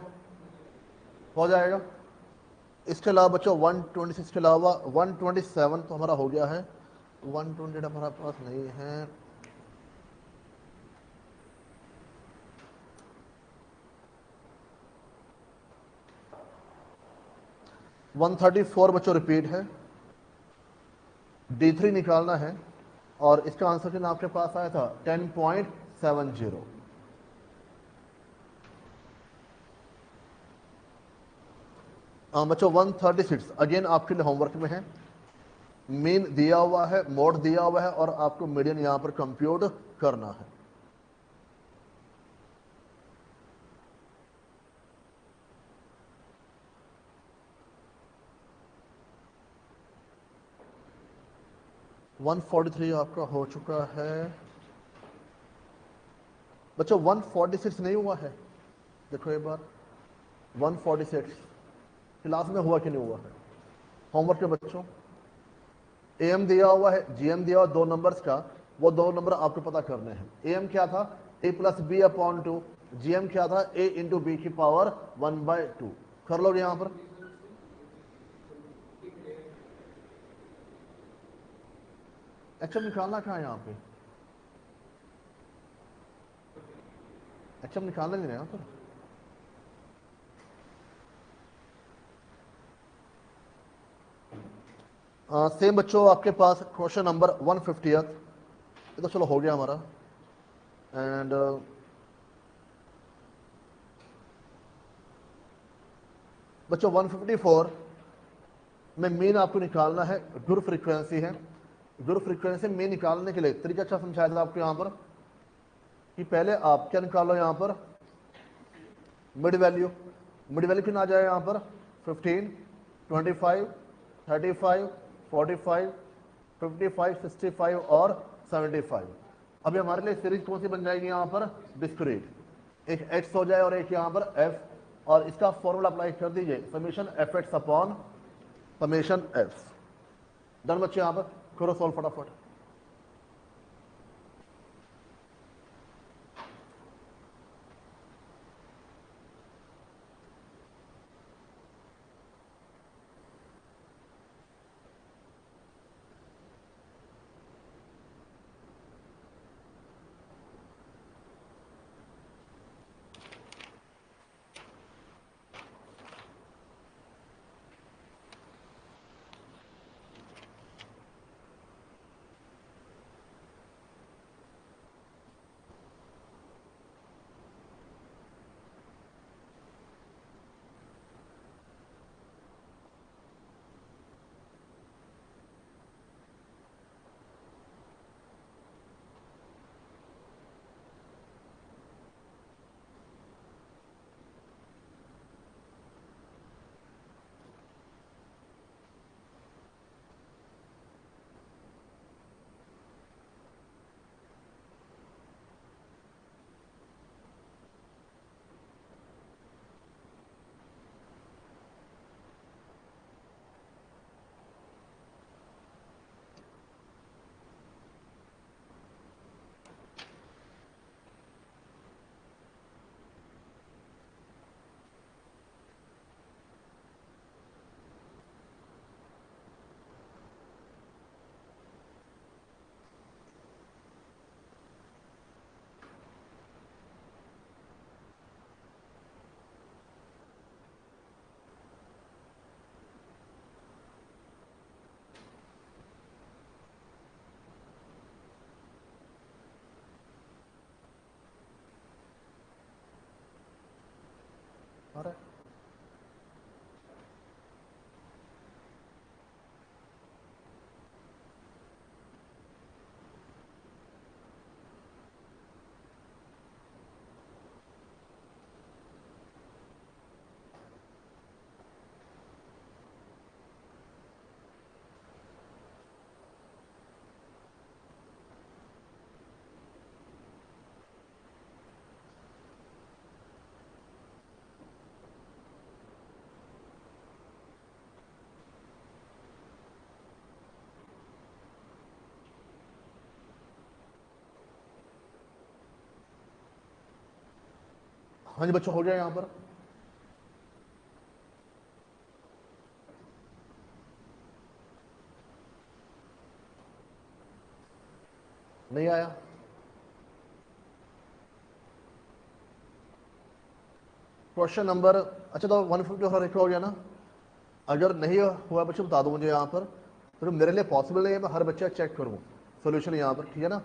हो जाएगा। इसके अलावा बच्चों 126 के अलावा 127 तो हमारा हो गया है, 128 हमारा पास नहीं है। 134 बच्चों रिपीट है, D3 निकालना है, और इसका आंसर कितना आपके पास आया था, 10.70। बच्चों 136 अगेन आपके लिए होमवर्क में है। मीन दिया हुआ है, मोड दिया हुआ है, और आपको मीडियन यहां पर कंप्यूट करना है। वन 143 आपका हो चुका है बच्चों, 146 नहीं हुआ है, देखो एक बार 146 क्लास में हुआ कि नहीं हुआ है। होमवर्क के बच्चों एम दिया हुआ है, जीएम दिया हुआ 2 नंबर्स का, वो 2 नंबर आपको पता करने हैं। एम क्या था, ए प्लस बी अपॉन 2, जीएम क्या था, ए इंटू बी की पावर 1/2। कर लो यहां पर, एचएम निकालना कहाँ है यहां पे, एचएम निकालना नहीं है यहां पर। सेम बच्चों आपके पास क्वेश्चन नंबर 150, ये तो चलो हो गया हमारा। एंड बच्चों 154 में मीन आपको निकालना है, गुड फ्रीक्वेंसी है। गुड फ्रीक्वेंसी मीन निकालने के लिए तरीका अच्छा समझाया था आपको यहां पर, कि पहले आप क्या निकालो यहां पर, मिड वैल्यू। मिड वैल्यू कितना आ जाएगा यहां पर, 15, 25, 35, 45, 55, 65 और 75। अभी हमारे लिए सीरीज कौन सी बन जाएगी यहां पर, डिस्क्रीट। एक एक्स हो जाए और एक यहां पर एफ, और इसका फॉर्मूला अप्लाई कर दीजिए, summation F x upon summation F. Done बच्चे, यहां पर करो सॉल्व फटाफट। आ रहा है? हाँ जी बच्चों, हो गया यहां पर? नहीं आया? क्वेश्चन नंबर, अच्छा तो 150 हो गया ना? अगर नहीं हुआ बच्चों बता दो मुझे यहाँ पर, तो मेरे लिए पॉसिबल नहीं है मैं हर बच्चा चेक करूँ सोल्यूशन यहाँ पर, ठीक है ना?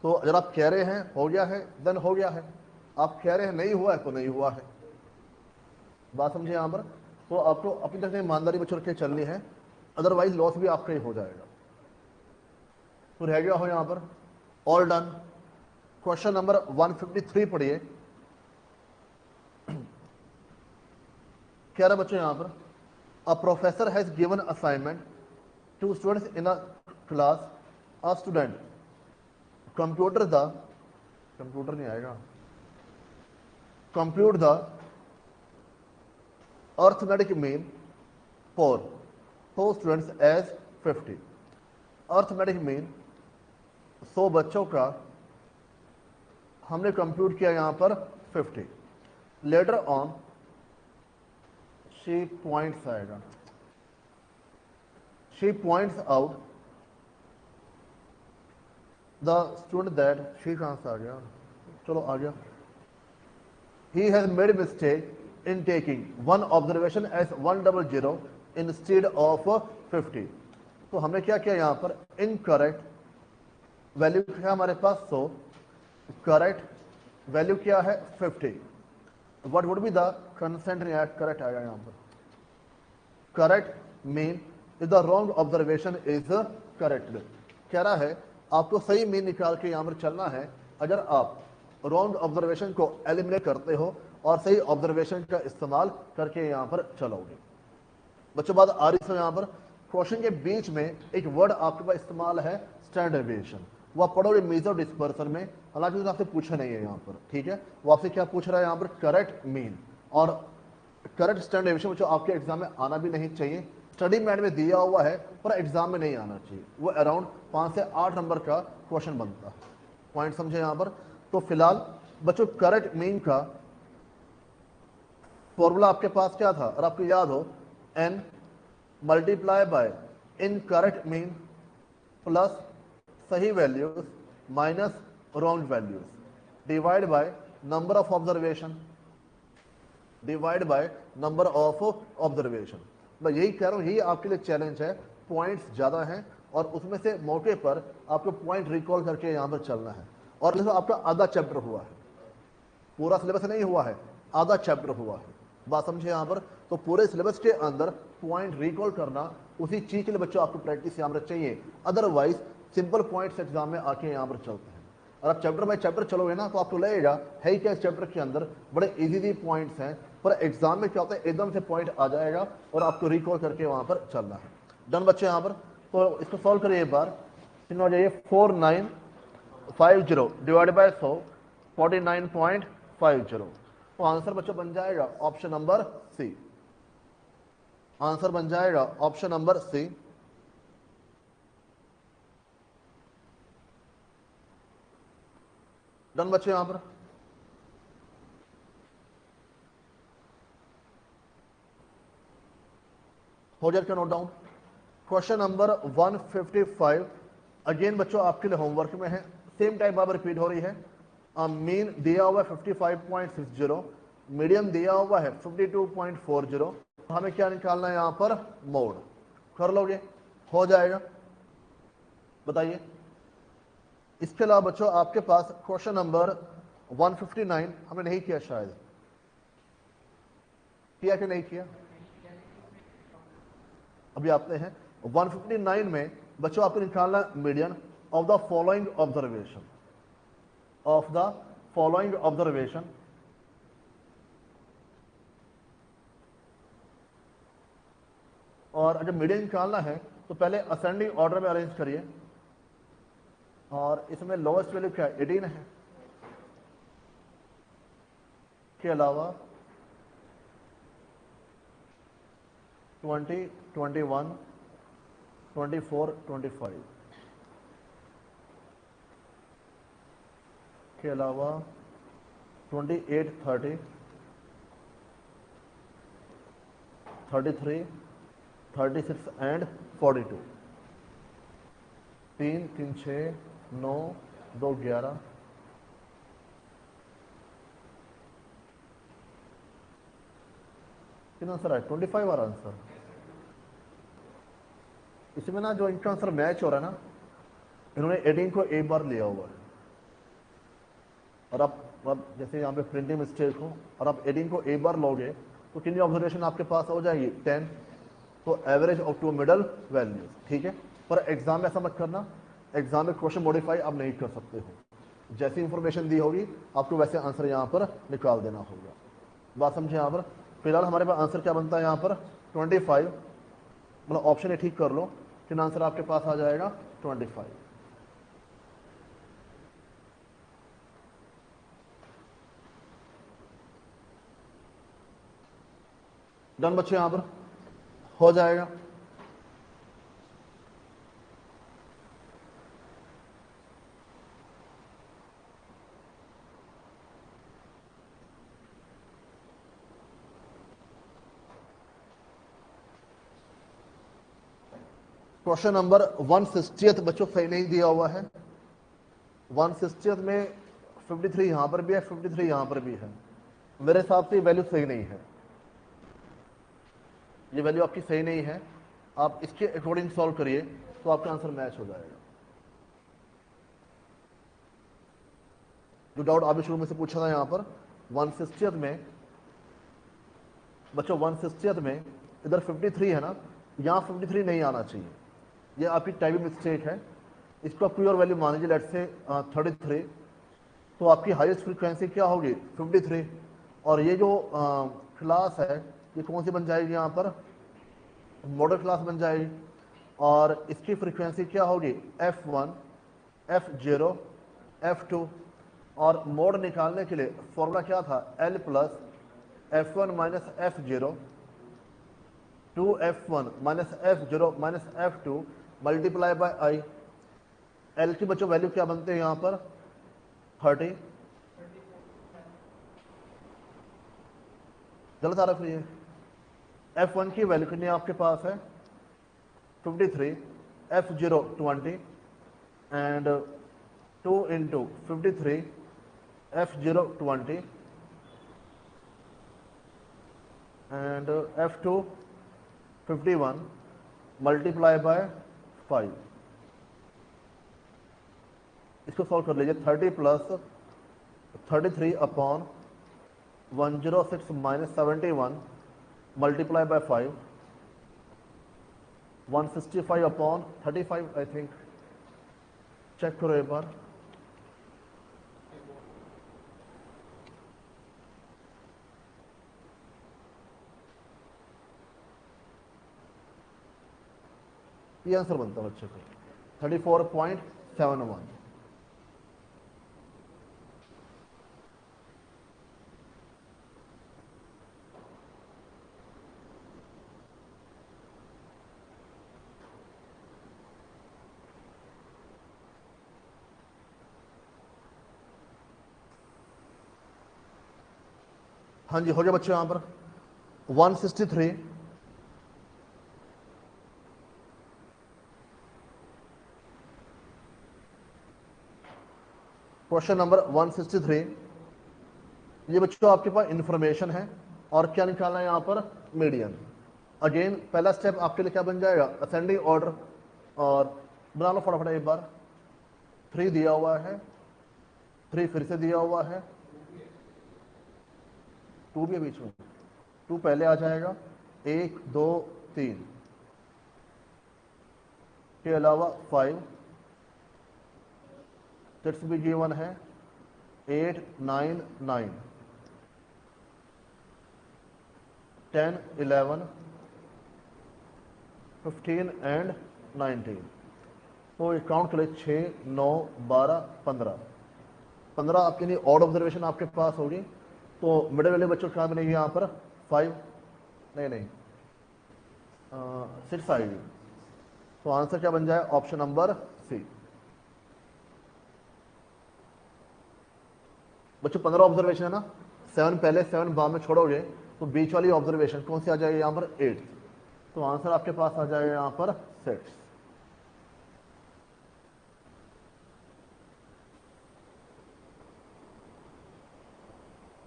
तो अगर आप कह रहे हैं हो गया है देन हो गया है, आप कह रहे हैं नहीं हुआ है तो नहीं हुआ है। बात समझे यहाँ पर? तो आपको अपनी तरफ से ईमानदारी बच्चों रख के चलनी है, अदरवाइज लॉस भी आपका ही हो जाएगा। तो रह गया हो यहाँ पर, ऑल डन। क्वेश्चन नंबर 153 पढ़िए। कह रहा बच्चों यहाँ पर, a professor has given assignment to students in a class, a student computer the, computer नहीं आएगा, compute the arithmetic mean for 4 students as 50। Arithmetic mean 100 बच्चों का हमने कंप्यूट किया यहां पर 50। लेटर ऑन शी पॉइंट्स आएगा, she points out the student that, she कहां से आ गया, चलो आ गया, he has made mistake in taking one observation as 100 instead of 50। तो हमने क्या किया यहां पर, इनकरेक्ट वैल्यू क्या हमारे पास 100, करेक्ट वैल्यू क्या है 50। What would be the consent react, correct आएगा यहां पर। Correct mean is the wrong observation is correct. कह रहा है आपको सही मीन निकाल के यहां पर चलना है, अगर आप रॉन्ग ऑब्जर्वेशन को एलिमिनेट करते हो और सही ऑब्जर्वेशन का इस्तेमाल करके यहां पर चलोगे। बच्चों बात आ रही है यहां पर, क्वेश्चन के बीच में एक वर्ड आपके पास इस्तेमाल है स्टैंडर्ड डेविएशन, वो आप पढ़ोगे मेजर डिस्पर्सन में, हालांकि उसने आपसे पूछा नहीं है यहाँ पर, ठीक है? वो आपसे क्या पूछ रहा है यहाँ पर, करेक्ट मीन और करेक्ट स्टैंडर्ड डेविएशन बच्चों आपके एग्जाम में आना भी नहीं चाहिए, स्टडी मैट में दिया हुआ है पर एग्जाम में नहीं आना चाहिए, वो अराउंड 5 से 8 नंबर का क्वेश्चन बनता है। पॉइंट समझे यहाँ पर? तो फिलहाल बच्चों करेक्ट मीन का फॉर्मूला आपके पास क्या था, और आपको याद हो, n multiply by incorrect mean plus सही values minus wrong values divide by number of observation, divide by number of observation. मैं यही कह रहा हूं, यही आपके लिए चैलेंज है, पॉइंट्स ज्यादा हैं और उसमें से मौके पर आपको पॉइंट रिकॉल करके यहां पर चलना है। और देखो आपका आधा चैप्टर हुआ है, पूरा सिलेबस नहीं हुआ है, आधा चैप्टर हुआ है, बात समझे यहाँ पर? तो पूरे सिलेबस के अंदर पॉइंट रिकॉल करना, उसी चीज के लिए बच्चों आपको प्रैक्टिस यहाँ पर चाहिए, अदरवाइज सिंपल पॉइंट्स एग्जाम में आके यहाँ पर चलते हैं। और आप चैप्टर बाय चैप्टर चलोगे ना तो आपको लगेगा है क्या इस चैप्टर के अंदर बड़े इजी पॉइंट्स हैं, पर एग्जाम में क्या होता है एकदम से पॉइंट आ जाएगा और आपको रिकॉल करके वहां पर चलना है। डन बच्चे यहाँ पर? तो इसको सॉल्व करिए एक बार, हो जाइए 4950 डिवाइड बाय 100 49.50। तो आंसर बच्चों बन जाएगा ऑप्शन नंबर सी, आंसर बन जाएगा ऑप्शन नंबर सी। डन बच्चे यहां पर? हो जाए क्या note down? Question number 155 again बच्चों आपके लिए होमवर्क में है, सेम टाइप बार रिपीट हो रही है। मीन दिया हुआ है 55.60, मीडियम दिया हुआ है 52.40, हमें क्या निकालना है यहां पर, मोड। कर लोगे? हो जाएगा, बताइए। इसके अलावा बच्चों आपके पास क्वेश्चन नंबर 159 हमने नहीं किया शायद, किया कि नहीं किया? अभी आते हैं 159 में बच्चों आपको निकालना median of the following observation, of the following observation. और जब मीडियन निकालना है तो पहले असेंडिंग ऑर्डर में अरेंज करिए, और इसमें लोवेस्ट वैल्यू क्या है? 18 है। के अलावा 20, 21, 24, 25 के अलावा 28, 30, 33, 36 एंड 42। 3, 3, 6, 9, 2, 11। कितना आंसर है? 25 आ रहा आंसर। इसमें ना जो इनका आंसर मैच हो रहा है ना, इन्होंने 18 को एक बार लिया हुआ है, और अब जैसे यहाँ पे प्रिंटिंग मिस्टेक हो और आप 18 को एक बार लोगे तो कितनी ऑब्जर्वेशन आपके पास हो जाएगी? 10। तो average of two middle values, ठीक है। पर एग्जाम में ऐसा मत करना, एग्जाम में क्वेश्चन मॉडिफाई आप नहीं कर सकते हो। जैसी इंफॉर्मेशन दी होगी आपको वैसे आंसर यहाँ पर निकाल देना होगा। बात समझे यहाँ पर? फिलहाल हमारे पास आंसर क्या बनता है यहाँ पर? 25। मतलब ऑप्शन ए ठीक कर लो, कितना आंसर आपके पास आ जाएगा? 25। डन बच्चे, यहाँ पर हो जाएगा। क्वेश्चन नंबर 160 बच्चों सही नहीं दिया हुआ है। 160 में 53 यहां पर भी है, 53 यहां पर भी है। मेरे हिसाब से ये वैल्यू सही नहीं है, ये वैल्यू आपकी सही नहीं है। आप इसके अकॉर्डिंग सॉल्व करिए तो आपका आंसर मैच हो जाएगा। जो डाउट आपने शुरू में से पूछा था यहाँ पर 160 में बच्चों, 160 में इधर 53 है ना, यहाँ 53 नहीं आना चाहिए, ये आपकी टाइपिंग मिस्टेक है। इसको आप कोई और वैल्यू मान लीजिए, लेट्स से 33, तो आपकी हाईएस्ट फ्रीक्वेंसी क्या होगी? 53। और ये जो क्लास है ये कौन सी बन जाएगी? यहाँ पर मॉडल क्लास बन जाएगी, और इसकी फ्रीक्वेंसी क्या होगी? F1, F0, F2। और मोड निकालने के लिए फॉर्मूला क्या था? L plus F1 minus F0 2F1 minus F0 minus F2 multiply by I. L की बच्चों वैल्यू क्या बनते हैं यहाँ पर? 30। गलत आ रहा है। F1 की वैल्यू कितनी आपके पास है? 53, F0 20 and 2 into 53 F0 20 and F2 51 multiply by 5। इसको सॉल्व कर लीजिए। 30 प्लस 33 upon 106 minus 71 multiply by 5, 165 upon 35 I think. Check करो एक बार। ये आंसर बनता है बच्चे को 34.71। हाँ जी, हो गया बच्चों। यहाँ पर 163 क्वेश्चन नंबर 163। ये बच्चों आपके पास इंफॉर्मेशन है, और क्या निकालना है यहाँ पर? मीडियन। अगेन पहला स्टेप आपके लिए क्या बन जाएगा? Ascending order. और बना लो फटाफट एक बार। 3 दिया हुआ है, 3 फिर से दिया हुआ है, 2 भी है बीच में, 2 पहले आ जाएगा, 1 2 3 के अलावा 5 6 भी गिवन है, 8 9 9 10 11 15 एंड 19। तो ये काउंट करें 6 9 12 15 15 आपके लिए ऑड ऑब्जर्वेशन आपके पास होगी। तो मिडिल वाले बच्चों क्या बनेगी यहाँ पर 5 नहीं 6 आएगी। तो आंसर क्या बन जाए ऑप्शन नंबर सी। बच्चों 15 ऑब्जर्वेशन है ना, 7 पहले 7 बाद में छोड़ोगे तो बीच वाली ऑब्जर्वेशन कौन सी आ जाएगी यहाँ पर 8। तो आंसर आपके पास आ जाएगा यहाँ पर 6।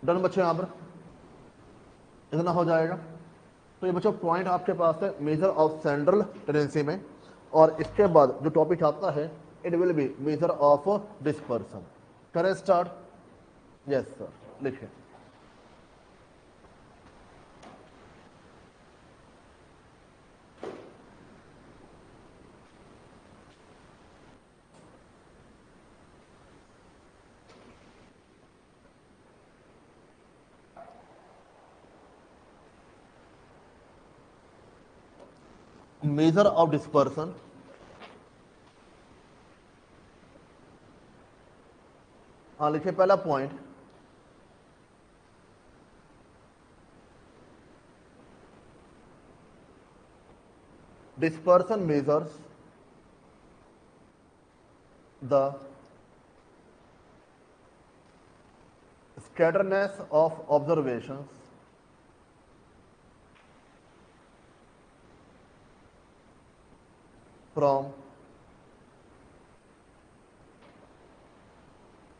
डन बच्चों, यहाँ पर इतना हो जाएगा। तो ये बच्चों पॉइंट आपके पास है मेजर ऑफ सेंट्रल टेंडेंसी में, और इसके बाद जो टॉपिक आता है it will be measure of dispersion. करें स्टार्ट? यस सर, लिखें। मेजर ऑफ डिस्पर्सन, हाँ लिखिए पहला point, dispersion measures the scatterness of observations from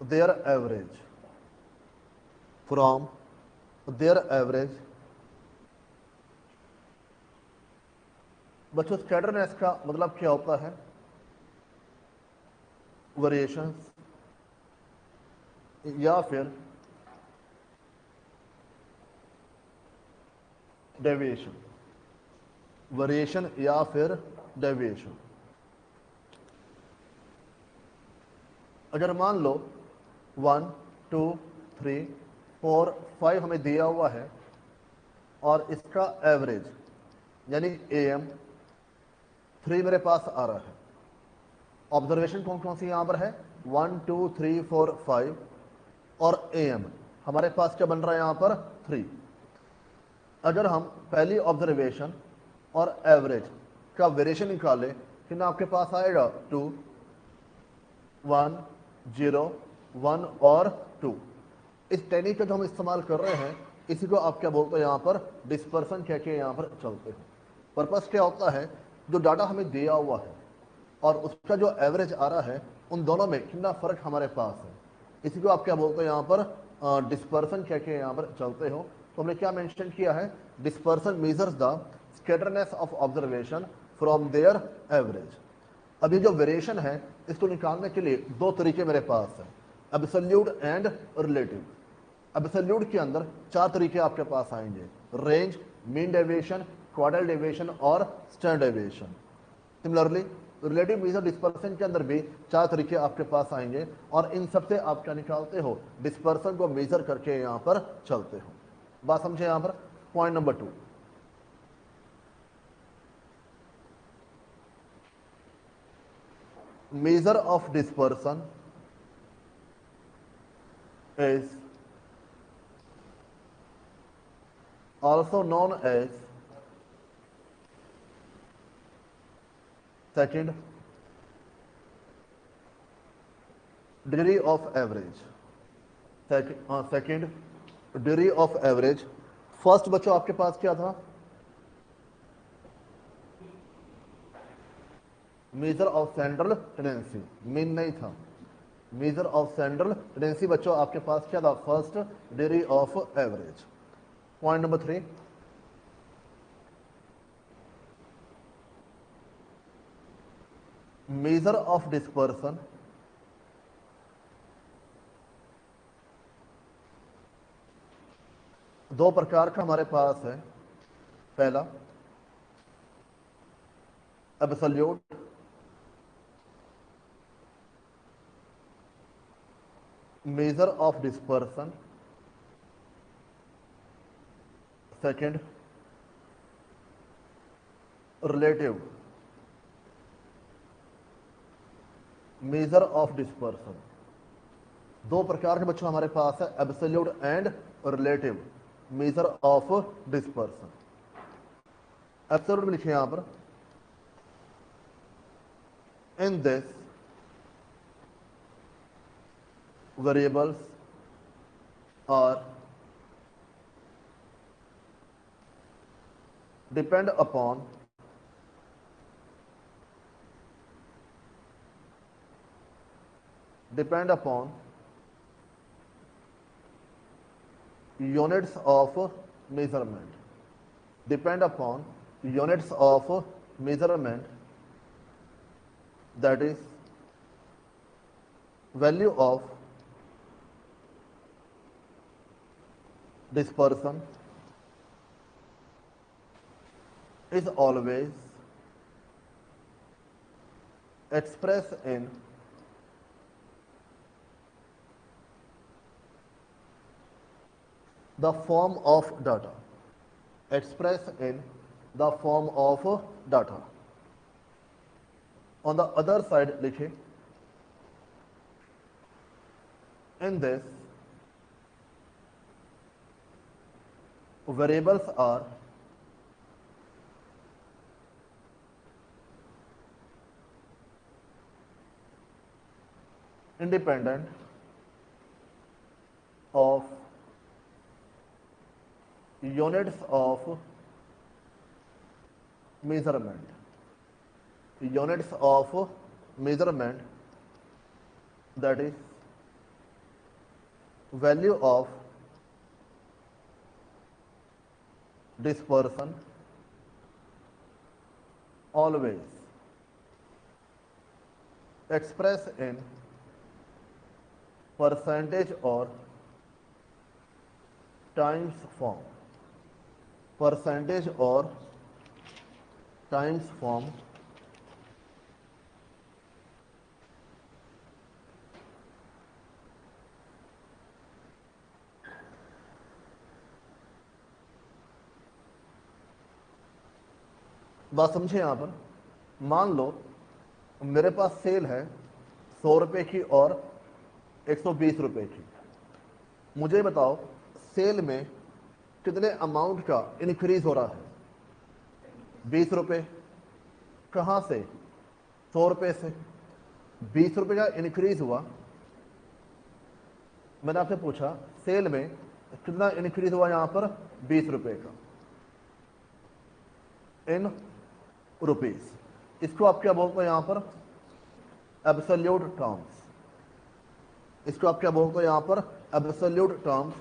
their average, from their average। बच्चों स्कैटरनेस का मतलब क्या होता है? वेरिएशंस या फिर डेविएशन, वेरिएशन या फिर डेविएशन। अगर मान लो 1 2 3 4 5 हमें दिया हुआ है और इसका एवरेज यानी AM 3 मेरे पास आ रहा है। ऑब्जर्वेशन कौन कौन सी यहाँ पर है? 1 2 3 4 5 और AM हमारे पास क्या बन रहा है यहाँ पर 3। अगर हम पहली ऑब्जर्वेशन और एवरेज का वेरिएशन निकाले कितना आपके पास आएगा? 2 1 0 1 और 2। इस टेक्निक का जो हम इस्तेमाल कर रहे हैं इसी को आप क्या बोलते हैं यहाँ पर? डिस्पर्सन कह के यहाँ पर चलते हैं। पर्पस क्या होता है? जो डाटा हमें दिया हुआ है और उसका जो एवरेज आ रहा है उन दोनों में कितना फर्क हमारे पास है, इसी को आप क्या बोलते हैं यहाँ पर? डिस्पर्सन कह के यहाँ पर चलते हो। तो हमने क्या मेंशन किया है? Dispersion measures the scatterness of observation from their average. अभी जो वेरिएशन है इसको निकालने के लिए दो तरीके मेरे पास है, एब्सोल्यूट एंड रिलेटिव। एब्सोल्यूट के अंदर 4 तरीके आपके पास आएंगे, range, mean deviation, quartile deviation और standard deviation. Similarly relative measure dispersion के अंदर भी 4 तरीके आपके पास आएंगे और इन सबसे आप क्या निकालते हो? डिस्पर्सन को मेजर करके यहाँ पर चलते हो। बात समझे यहाँ पर? Point number 2, measure of dispersion is also known as second degree of average। second degree of average। First बच्चों आपके पास क्या था? Measure of central tendency, mean नहीं था। मेजर ऑफ सेंट्रल टेंडेंसी बच्चों आपके पास क्या था? First degree of average. Point number 3, measure of dispersion दो प्रकार का हमारे पास है। पहला absolute measure of dispersion, second relative measure of dispersion. दो प्रकार के बच्चों हमारे पास है, absolute and relative measure of dispersion. Absolute में लिखिए यहां पर, in this variables are depend upon units of measurement, depend upon units of measurement, that is value of dispersion is always expressed in the form of data, expressed in the form of data. On the other side लिखिए, in this variables are independent of units of measurement, units of measurement, that is value of dispersion always expressed in percentage or times form, percentage or times form, बात समझे। यहां पर मान लो मेरे पास cell है 100 रुपए की और 120 रुपए की। मुझे बताओ सेल में कितने अमाउंट का इंक्रीज हो रहा है? 20 रुपए। कहां से? 100 रुपए से। 20 रुपए का इंक्रीज हुआ। मैंने आपसे पूछा सेल में कितना इंक्रीज हुआ? यहां पर 20 रुपए का इन रुपीस। इसको आप क्या बोलते हो? यहां पर एब्सोल्यूट टर्म्स। इसको आप क्या बोलते हो? यहां पर एब्सोल्यूट टर्म्स।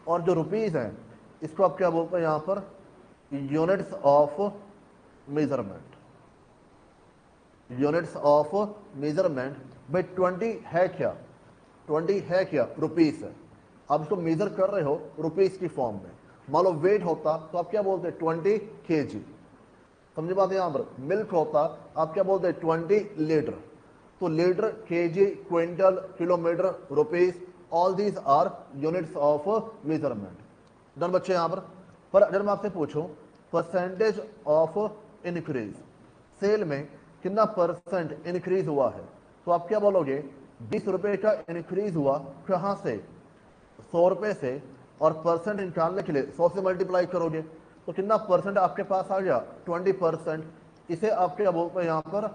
और जो रुपीस हैं इसको आप क्या बोलते हो? यहां पर units of measurement, units of measurement. भाई 20 है क्या? 20 है क्या? रुपीस है। आप इसको मेजर कर रहे हो रुपीस की फॉर्म में। मान लो वेट होता तो आप क्या बोलते? 20 kg। समझे बात? यहां पर मिल्क होता आप क्या बोलते? 20 लीटर। तो litre, KG, quintal, kilometre, rupees, all these are units of measurement. Done बच्चे यहां पर अगर मैं आपसे पूछूं परसेंटेज ऑफ इंक्रीज, सेल में कितना परसेंट इंक्रीज हुआ है, तो आप क्या बोलोगे? 20 रुपए का इंक्रीज हुआ। कहां से? 100 रुपए से। और परसेंट निकालने के लिए 100 से मल्टीप्लाई करोगे तो कितना परसेंट आपके पास आ गया? 20%। इसे आप क्या बोलते हैं यहां पर?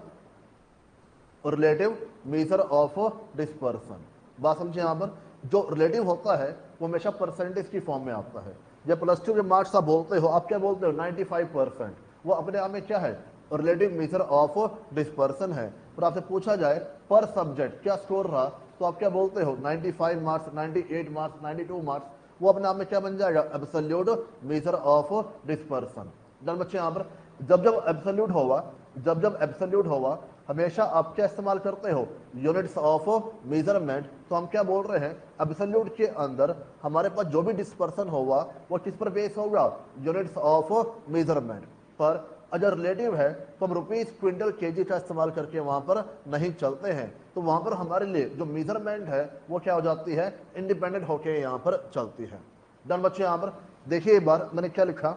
Relative measure of dispersion. बात समझे। यहां पर जो रिलेटिव होता है वो हमेशा परसेंटेज की फॉर्म में आता है। जब +2 के मार्क्स आप बोलते हो, आप क्या बोलते हो? 95%। वो अपने आप में क्या है? रिलेटिव मेजर ऑफ डिस्पर्सन है। पर आपसे पूछा जाए पर सब्जेक्ट क्या स्कोर रहा, तो आप क्या बोलते हो? 95 मार्क्स, 98 मार्क्स, 92 मार्क्स। वो अपने आप में क्या बन जाएगा? Absolute measure of dispersion. Done बच्चे। यहां पर जब जब एब्सोल्यूट होगा, जब जब एब्सोल्यूट होगा हमेशा आप क्या इस्तेमाल करते हो, यूनिट्स ऑफ मेजरमेंट। तो हम क्या बोल रहे हैं, एब्सोल्यूट के अंदर हमारे पास जो भी डिस्पर्सन होगा वो किस पर बेस होगा, यूनिट्स ऑफ मेजरमेंट पर। अगर रिलेटिव है तो हम रुपीज क्विंटल केजी का इस्तेमाल करके वहां पर नहीं चलते हैं, तो वहां पर हमारे लिए जो मेजरमेंट है वो क्या हो जाती है, इंडिपेंडेंट होके यहाँ पर चलती है। डन बच्चे, यहाँ पर देखिए एक बार मैंने क्या लिखा,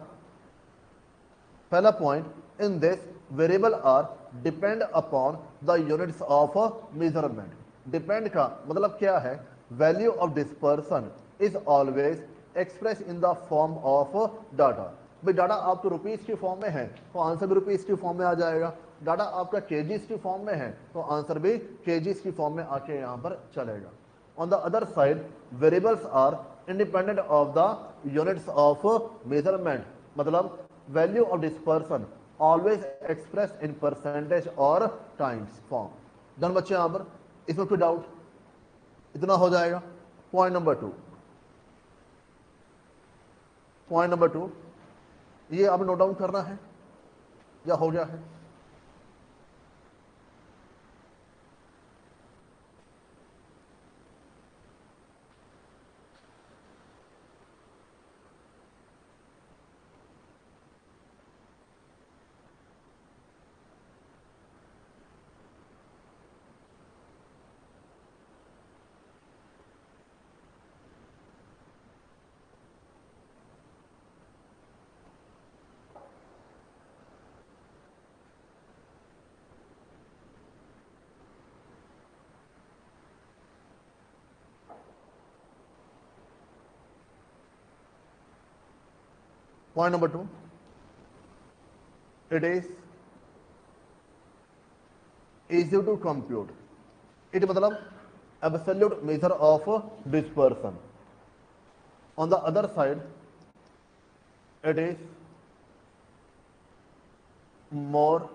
पहला point, in this variable are depend upon the units of measurement. Depend का मतलब क्या है, value of dispersion is always express in the form of data. भाई डाटा आपको रुपीज की फॉर्म में है तो आंसर भी रुपीज की फॉर्म में आ जाएगा, डाटा आपका केजीज की फॉर्म में है तो आंसर भी केजीज की फॉर्म में आके यहाँ पर चलेगा। On the other side variables are independent of the units of measurement, मतलब value of dispersion always express in percentage और टाइम्स फॉर्म। डन बच्चे, यहां पर इसमें कोई डाउट, इतना हो जाएगा। पॉइंट नंबर 2, पॉइंट नंबर 2 ये अब नोट डाउन करना है या हो गया है, point number 2, it is easy to compute it, मतलब absolute measure of dispersion. On the other side it is more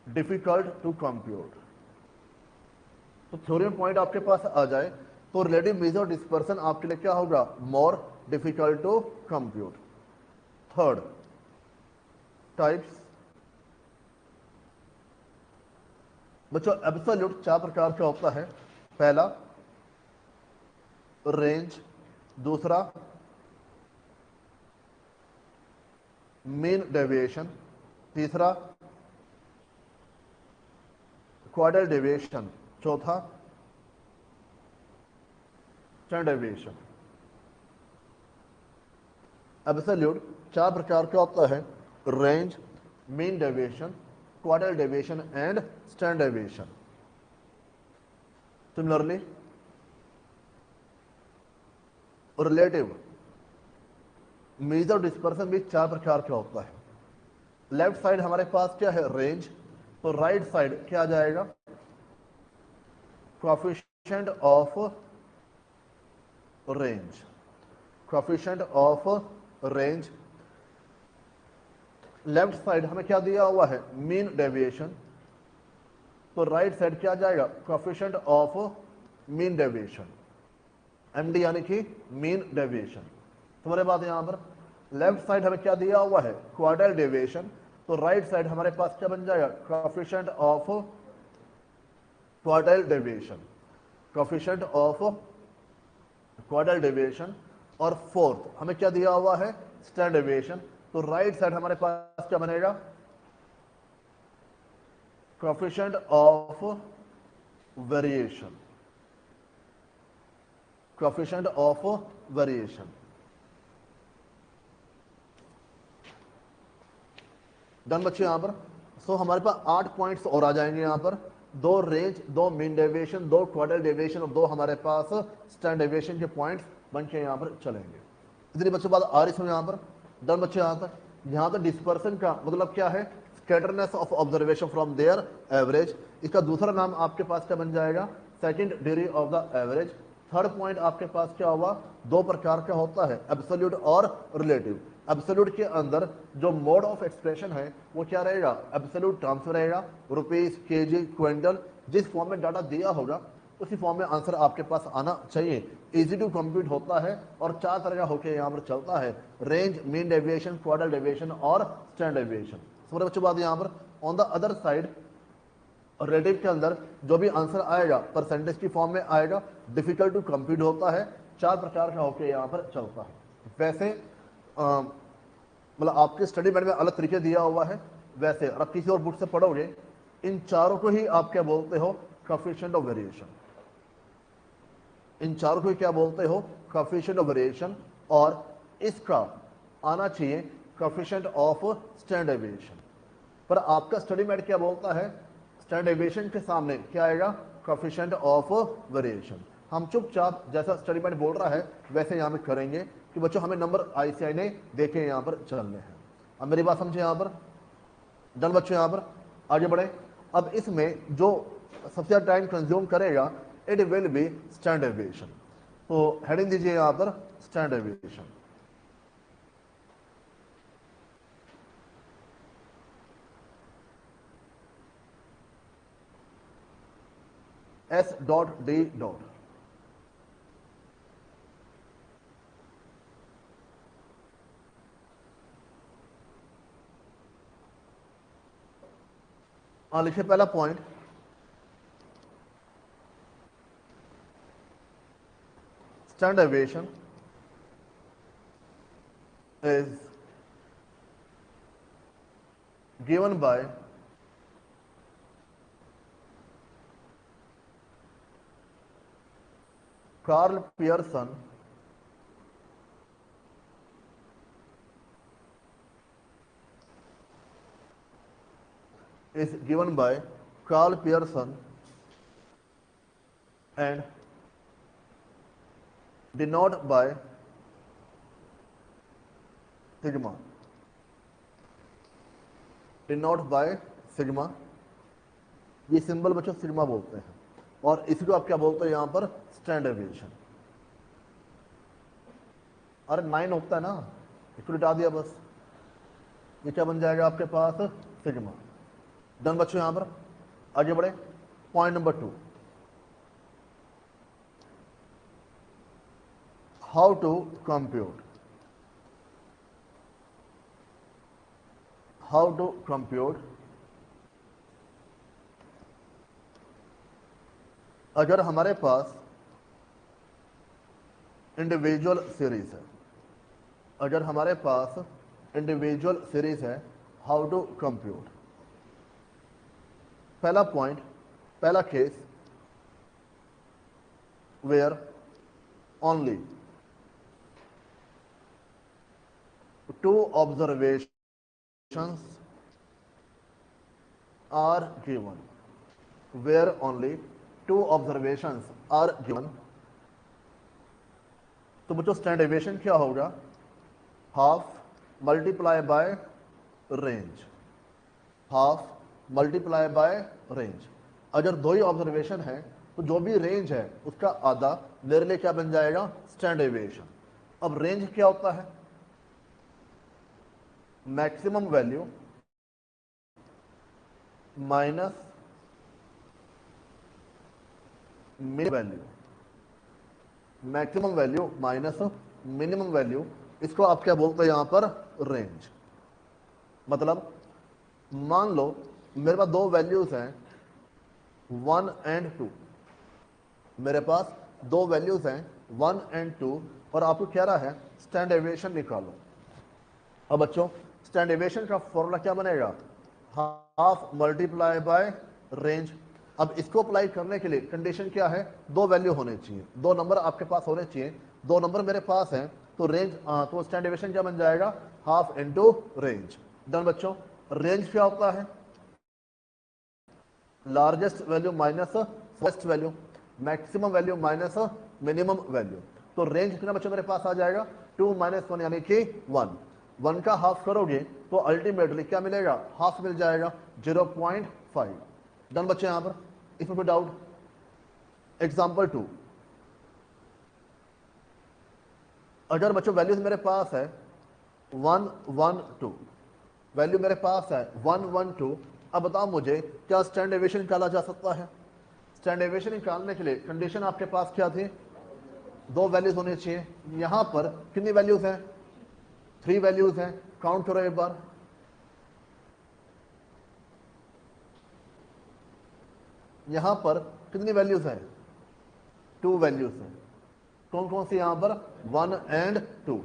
difficult to compute. तो थ्योरी में पॉइंट आपके पास आ जाए तो रिलेटिव मेजर डिस्पर्सन आपके लिए क्या होगा, more difficult to compute. Third types, बच्चों एब्सोल्यूट 4 प्रकार का होता है। पहला रेंज, दूसरा मीन डेविएशन, तीसरा क्वाड्रल डेविएशन, चौथा स्टैंडर्ड डेविएशन। एब्सोल्यूट 4 प्रकार का होता है, range, mean deviation, quartile deviation and standard deviation. Similarly relative measure dispersion भी 4 प्रकार का होता है। लेफ्ट साइड हमारे पास क्या है, रेंज, तो राइट साइड क्या आ जाएगा, coefficient of range, coefficient of range. Left side हमें क्या दिया हुआ है, मीन डेविएशन, तो राइट साइड क्या आ जाएगा, coefficient of mean deviation, MD यानी कि मीन डेविएशन। तुम्हारे बात यहां पर लेफ्ट साइड हमें क्या दिया हुआ है, क्वाड्रल डेविएशन, तो राइट साइड हमारे पास क्या बन जाएगा, coefficient of quartile deviation, coefficient of quartile deviation. और फोर्थ हमें क्या दिया हुआ है, स्टैंडर्ड डेविएशन, तो राइट साइड हमारे पास क्या बनेगा, coefficient of variation, coefficient of variation. Done बच्चे यहां पर। सो हमारे पास 8 पॉइंट्स और आ जाएंगे यहां पर, 2 रेंज, 2 मीन डेविएशन, 2 क्वाड्रल डेविएशन और 2 हमारे पास स्टैंडर्ड डेविएशन के पॉइंट्स बन के यहां पर चलेंगे। इतनी बच्चों बात आ रही है यहां पर। डन बच्चे यहां तक डिस्पर्सन का मतलब क्या है, scatterness of observation from their average. इसका दूसरा नाम आपके पास क्या बन जाएगा, second degree of the average. Third point आपके पास क्या होगा, 2 प्रकार का होता है, एब्सोल्यूट और रिलेटिव। एब्सोल्यूट के अंदर जो मोड ऑफ एक्सप्रेशन है वो क्या रहेगा, एब्सोल्यूट टर्म्स में रहेगा, रुपीज, केजी, क्विंटल, जिस फॉर्म में डाटा दिया होगा उसी फॉर्म में आंसर आपके पास आना चाहिए। इजी टू कंप्यूट होता है और 4 तरह का होकर यहाँ पर चलता है, range, mean deviation, quartile deviation और स्टैंडर्ड डेविएशन। समझ बच्चों बात यहाँ पर। On the other side relative के अंदर जो भी आंसर आएगा परसेंटेज की फॉर्म में आएगा, डिफिकल्ट टू कंप्यूट होता है, 4 प्रकार का होकर यहाँ पर चलता है। वैसे मतलब आपके स्टडी मैट में अलग तरीके दिया हुआ है, वैसे अगर किसी और बुक से पढ़ोगे इन चारों को ही आप क्या बोलते हो, कोएफिशिएंट ऑफ वेरिएशन। इन चारों को क्या बोलते हो, कोएफिशिएंट ऑफ वेरिएशन। और इसका आना चाहिए कोएफिशिएंट ऑफ स्टैंडर्ड डेविएशन। पर आपका स्टडी मैट क्या बोलता है, स्टैंडर्ड डेविएशन के सामने क्या आएगा, कोएफिशिएंट ऑफ वेरिएशन। हम चुपचाप जैसा स्टडी मैट बोल रहा है वैसे यहाँ पे करेंगे कि बच्चों हमें नंबर आईसीआई ने देखे यहाँ पर चलने हैं। अब मेरी बात समझे यहाँ पर, डन बच्चों, यहाँ पर आगे बढ़े। अब इसमें जो सबसे ज्यादा टाइम कंज्यूम करेगा it will be standard deviation. तो हेडिंग दीजिए यहाँ पर स्टैंडर्ड डेविएशन। S.D. लिखिए पहला point, standard deviation is given by Carl Pearson and denoted by sigma. ये सिंबल बच्चों सिग्मा बोलते हैं और इसी को आप क्या बोलते हैं यहाँ पर, स्टैंडर्ड डेविएशन। अरे 9 होता है ना, इसको लिटा दिया बस, ये क्या बन जाएगा आपके पास, सिग्मा। डन बच्चों, यहाँ पर आगे बढ़े। Point number 2, how to compute अगर हमारे पास इंडिविजुअल सीरीज है, हाउ टू कंप्यूट। पहला पॉइंट, पहला case, where only 2 observations are given. Where only 2 observations are given. तो बच्चों स्टैंडर्ड डेविएशन क्या होगा, हाफ मल्टीप्लाई बाय रेंज, अगर 2 ही ऑब्जर्वेशन है तो जो भी रेंज है उसका आधा मेरे लिए क्या बन जाएगा, स्टैंडर्ड डेविएशन। अब रेंज क्या होता है, maximum value minus minimum value, इसको आप क्या बोलते हैं यहाँ पर, रेंज। मतलब मान लो मेरे पास 2 वैल्यूज हैं 1 and 2, मेरे पास 2 वैल्यूज हैं 1 and 2 और आपको कह रहा है स्टैंडर्ड डेविएशन निकालो। अब बच्चों स्टैंडर्ड डेविएशन का फॉर्मूला क्या बनेगा, हाफ मल्टीप्लाई बाय रेंज। अब इसको अप्लाई करने के लिए कंडीशन क्या है, 2 वैल्यू होने चाहिए, 2 नंबर आपके पास होने चाहिए। 2 नंबर मेरे पास हैं तो रेंज, तो स्टैंडर्ड डेविएशन क्या बन जाएगा, हाफ इनटू रेंज। डन बच्चों। रेंज क्या होता है, largest value minus first value, maximum value minus minimum value. तो रेंज कितना बच्चों मेरे पास आ जाएगा, 2 - 1 यानी कि 1 का हाफ करोगे तो अल्टीमेटली क्या मिलेगा, हाफ मिल जाएगा, 0.5। डन बच्चे, यहां पर इसमें कोई डाउट। एग्जाम्पल 2, अगर बच्चों वैल्यूज मेरे पास है 1 1 2, वैल्यू मेरे पास है 1 1 2। अब बताओ मुझे क्या स्टैंडर्ड डेविएशन निकाला जा सकता है। स्टैंडर्ड डेविएशन निकालने के लिए कंडीशन आपके पास क्या थी, 2 वैल्यूज होनी चाहिए। यहां पर कितनी वैल्यूज हैं, 3 वैल्यूज हैं, काउंट करो एक बार। यहां पर कितनी वैल्यूज हैं, 2 वैल्यूज हैं। कौन कौन सी यहां पर, 1 एंड 2।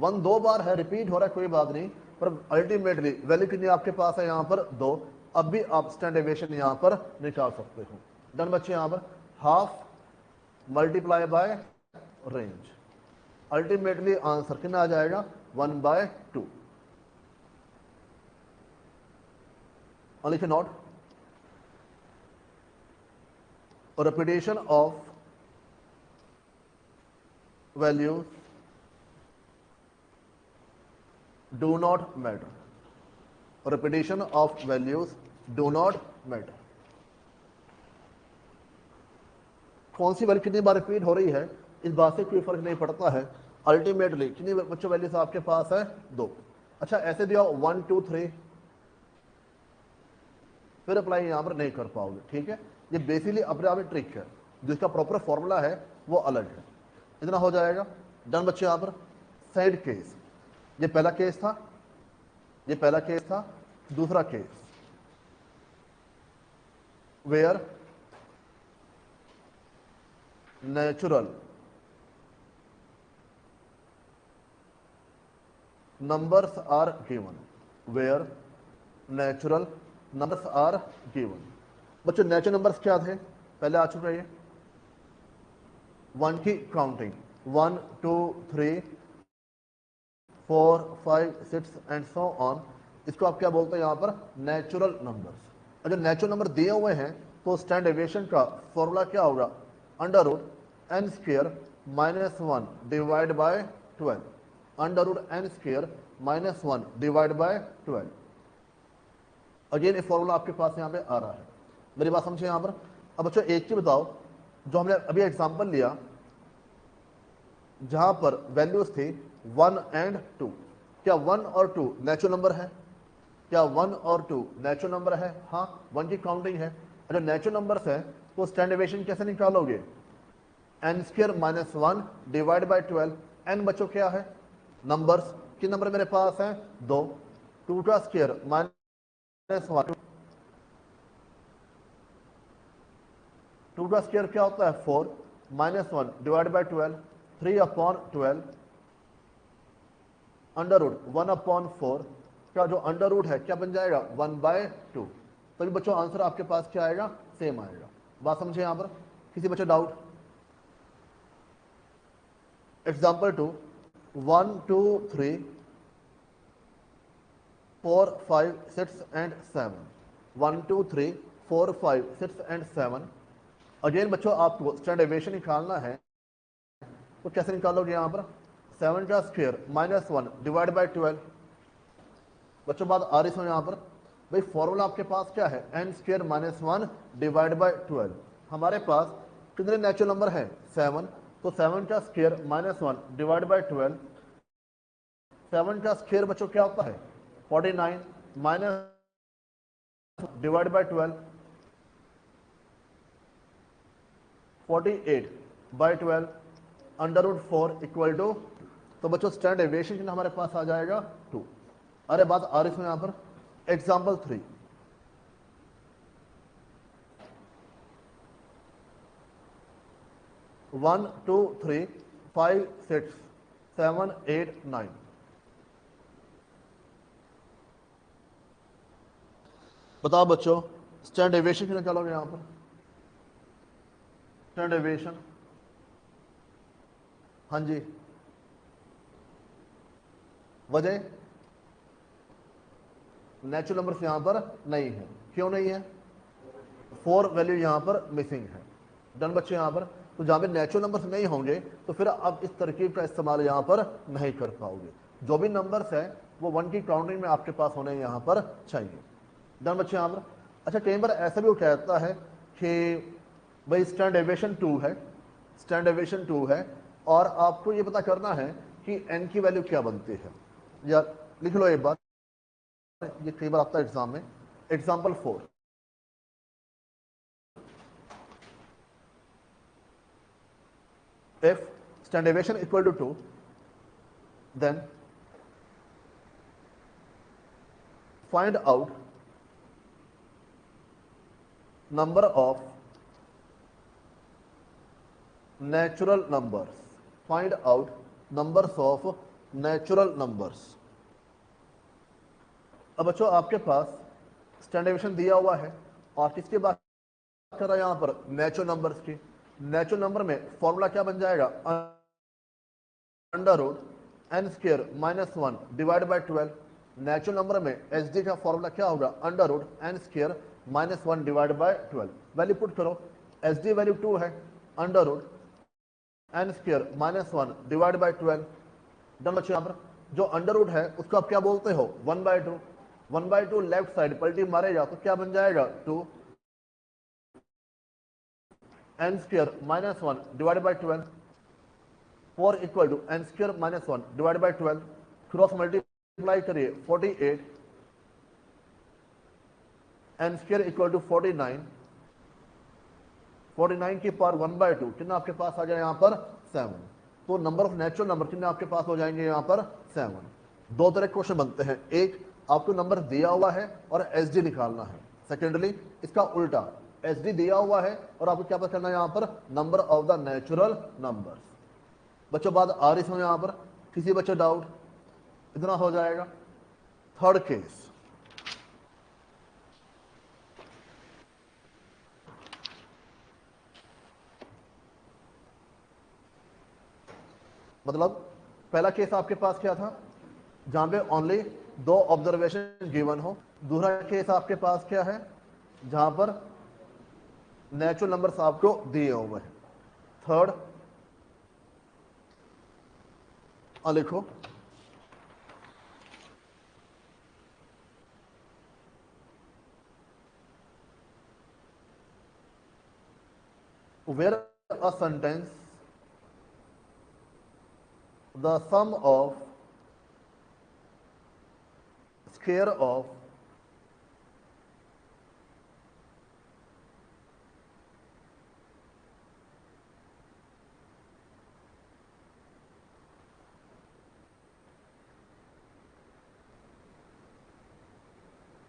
1 2 बार है, रिपीट हो रहा है, कोई बात नहीं, पर अल्टीमेटली वैल्यू कितनी आपके पास है यहां पर, 2। अब भी आप स्टैंडर्ड डेविएशन यहां पर निकाल सकते हो। डन बच्चे, यहां पर half multiply by range, ultimately answer कितना आ जाएगा, 1/2। और लिखे note, repetition of values do not matter, repetition of values do not matter। कौन सी वैल्यू कितनी बार रिपीट हो रही है इस बात से कोई फर्क नहीं पड़ता है, अल्टीमेटली कितनी बच्चों वैल्यूज आपके पास है, 2। अच्छा ऐसे दिया 1 2 3, फिर अप्लाई यहां पर नहीं कर पाओगे, ठीक है। ये बेसिकली अपने आप में ट्रिक है, जिसका प्रॉपर फॉर्मूला है वो अलग है। इतना हो जाएगा। डन बच्चे, यहां पर सेड केस, ये पहला केस था, ये पहला केस था। दूसरा case, where natural numbers are given, where natural numbers are given. बच्चों नेचुरल नंबर्स क्या थे, पहले आ चुका है ये, 1 की काउंटिंग, 1 2 3 4 5 6 एंड सो ऑन, इसको आप क्या बोलते हैं यहां पर, नेचुरल नंबर्स। अगर नेचुरल नंबर दिए हुए हैं तो स्टैंडर्ड डेविएशन का फॉर्मूला क्या होगा, under root N square minus 1 divide by 12, under root N square minus 1 divide by 12। Again ये फॉर्मूला आपके पास यहाँ पे आ रहा है, मेरी बात समझे यहाँ पर। अब बच्चों एक चीज बताओ, जो हमने अभी एग्जांपल लिया जहां पर वैल्यूज थी 1 एंड 2, क्या 1 और 2 नेचुरल नंबर है, क्या 1 और 2 नेचुरल नंबर है, हाँ 1 की काउंटिंग है। अगर नेचुरल नंबर्स है तो स्टैंडर्ड डेविएशन कैसे निकालोगे, N square minus 1 divide by 12। N बच्चों क्या है, नंबर्स, कितने नंबर मेरे पास है, 2, 2 का स्क्वायर माइनस 1, 2 का स्क्वायर क्या होता है 4, minus 1 divide by 12, 3/12, under root 1/4 का जो अंडर रूट है क्या बन जाएगा, 1/2। तभी बच्चों आंसर आपके पास क्या आएगा, सेम आएगा। बात समझे यहां पर, किसी बच्चे doubt. Example 2, 1 2 3 4 5 6 and 7, 1 2 3 4 5 6 and 7। Again बच्चों आपको स्टैंडर्ड डेविएशन निकालना है, तो कैसे निकालोगे यहां पर, 7 का स्क्वायर माइनस 1 डिवाइड बाय 12। बच्चों बात आ रही है यहां पर, भाई फॉर्मूला आपके पास क्या है, n square minus 1 divide by 12। हमारे पास कितने नेचुरल नंबर है, 7, तो 7 का स्क्वायर माइनस 1 डिवाइड बाय 12, 7 का स्क्वायर बच्चों क्या होता है, 49 minus divide by 12, 48 by 12, under root 4 equal to, तो बच्चों स्टैंडर्ड डेविएशन हमारे पास आ जाएगा 2। अरे बात आ रही है यहां पर। एग्जाम्पल 3, 1 2 3 5 6 7 8 9। बताओ बच्चों स्टैंडर्ड डेविएशन कितना निकालोगे यहां पर, स्टैंडर्ड डेविएशन, हाँ जी, वजह नेचुरल नंबर्स यहां पर नहीं है, क्यों नहीं है, 4 वैल्यू यहां पर मिसिंग है। डन बच्चे यहां पर, तो जहां पे नेचुरल नंबर्स नहीं होंगे तो फिर आप इस तरकीब का इस्तेमाल यहां पर नहीं कर पाओगे। जो भी नंबर्स है वो 1 की काउंटिंग में आपके पास होने यहां पर चाहिए। डन बच्चे यहां पर। अच्छा कई बार ऐसा भी कहता है कि भाई स्टैंडर्ड डेविएशन 2 है, स्टैंडर्ड डेविएशन 2 है, और आपको ये पता करना है कि एन की वैल्यू क्या बनती है। या लिख लो एक बात, ये कई बार आता है एग्जाम में। Example 4, if standard deviation equal to 2, then find out number of natural numbers, find out numbers of natural numbers. अब बच्चों आपके पास स्टैंडर्ड डेविएशन दिया हुआ है और किसकी बात कर रहा है यहां पर, नेचुरल नंबर्स की। नेचुरल नंबर में फॉर्मूला क्या बन जाएगा, under root N square minus 1 divide by 12। Natural number में एच डी का फॉर्मूला क्या होगा, under root N square minus 1 divide by 12। Value put करो, एच डी वैल्यू 2 है, under root N square minus 1 divide by 12। Done बच्चों, यहाँ पर जो अंडर रूट है उसको आप क्या बोलते हो, 1/2। 1/2 लेफ्ट साइड पलटी मारेगा तो क्या बन जाएगा, 2 n square minus 1 divide by 12। 4 equal to n square minus 1 divide by 12। Cross multiply करिए, 48 एन स्क्वायर इक्वल टू 49। 49 की पावर 1/2 कितना आपके पास आ जाए यहाँ पर, 7। तो नंबर ऑफ नेचुरल नंबर कितने आपके पास हो जाएंगे यहाँ पर, 7। दो तरह के क्वेश्चन बनते हैं, एक आपको नंबर दिया हुआ है और एस डी निकालना है। सेकेंडली इसका उल्टा, एस डी दिया हुआ है और आपको क्या पता करना है यहाँ पर, number of the natural numbers. बच्चों बात आ रही समझ यहाँ पर, किसी बच्चे डाउट, इतना हो जाएगा। थर्ड केस, मतलब पहला केस आपके पास क्या था, जहां पे ओनली 2 ऑब्जर्वेशन गिवन हो। दूसरा केस आपके पास क्या है, जहां पर नेचुरल नंबर्स आपको दिए हुए हैं। थर्ड लिखो, where a sentence the sum of square of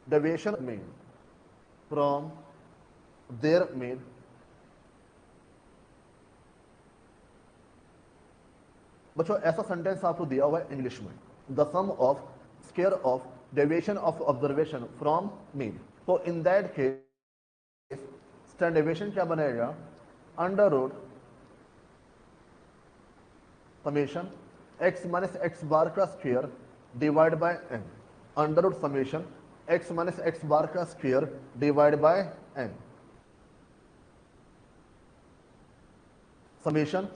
deviation mean from their mean बच्चों ऐसा सेंटेंस आपको दिया हुआ है इंग्लिश में, the sum of square of deviation of observation from mean. तो in that case standard deviation क्या बनेगा, under root summation x minus x bar का square divide by n. Under root summation x minus x bar का square divide by n. Summation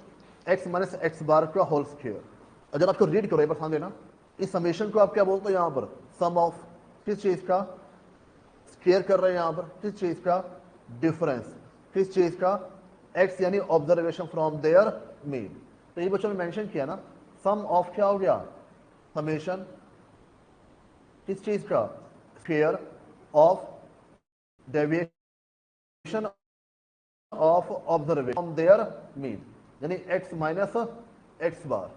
x minus x bar का whole square. अगर आपको read करो एक बार ध्यान देना, इस समेशन को आप क्या बोलते हो यहां पर, सम ऑफ किस चीज का, स्क्वायर कर रहे हैं यहां पर किस चीज का, डिफरेंस किस चीज का, एक्स यानी ऑब्जर्वेशन फ्रॉम देयर मीन। तो ये बच्चों ने मेंशन किया ना, सम ऑफ क्या हो गया, समेशन किस चीज का, square of deviation of observation from their mean, यानी x minus x bar,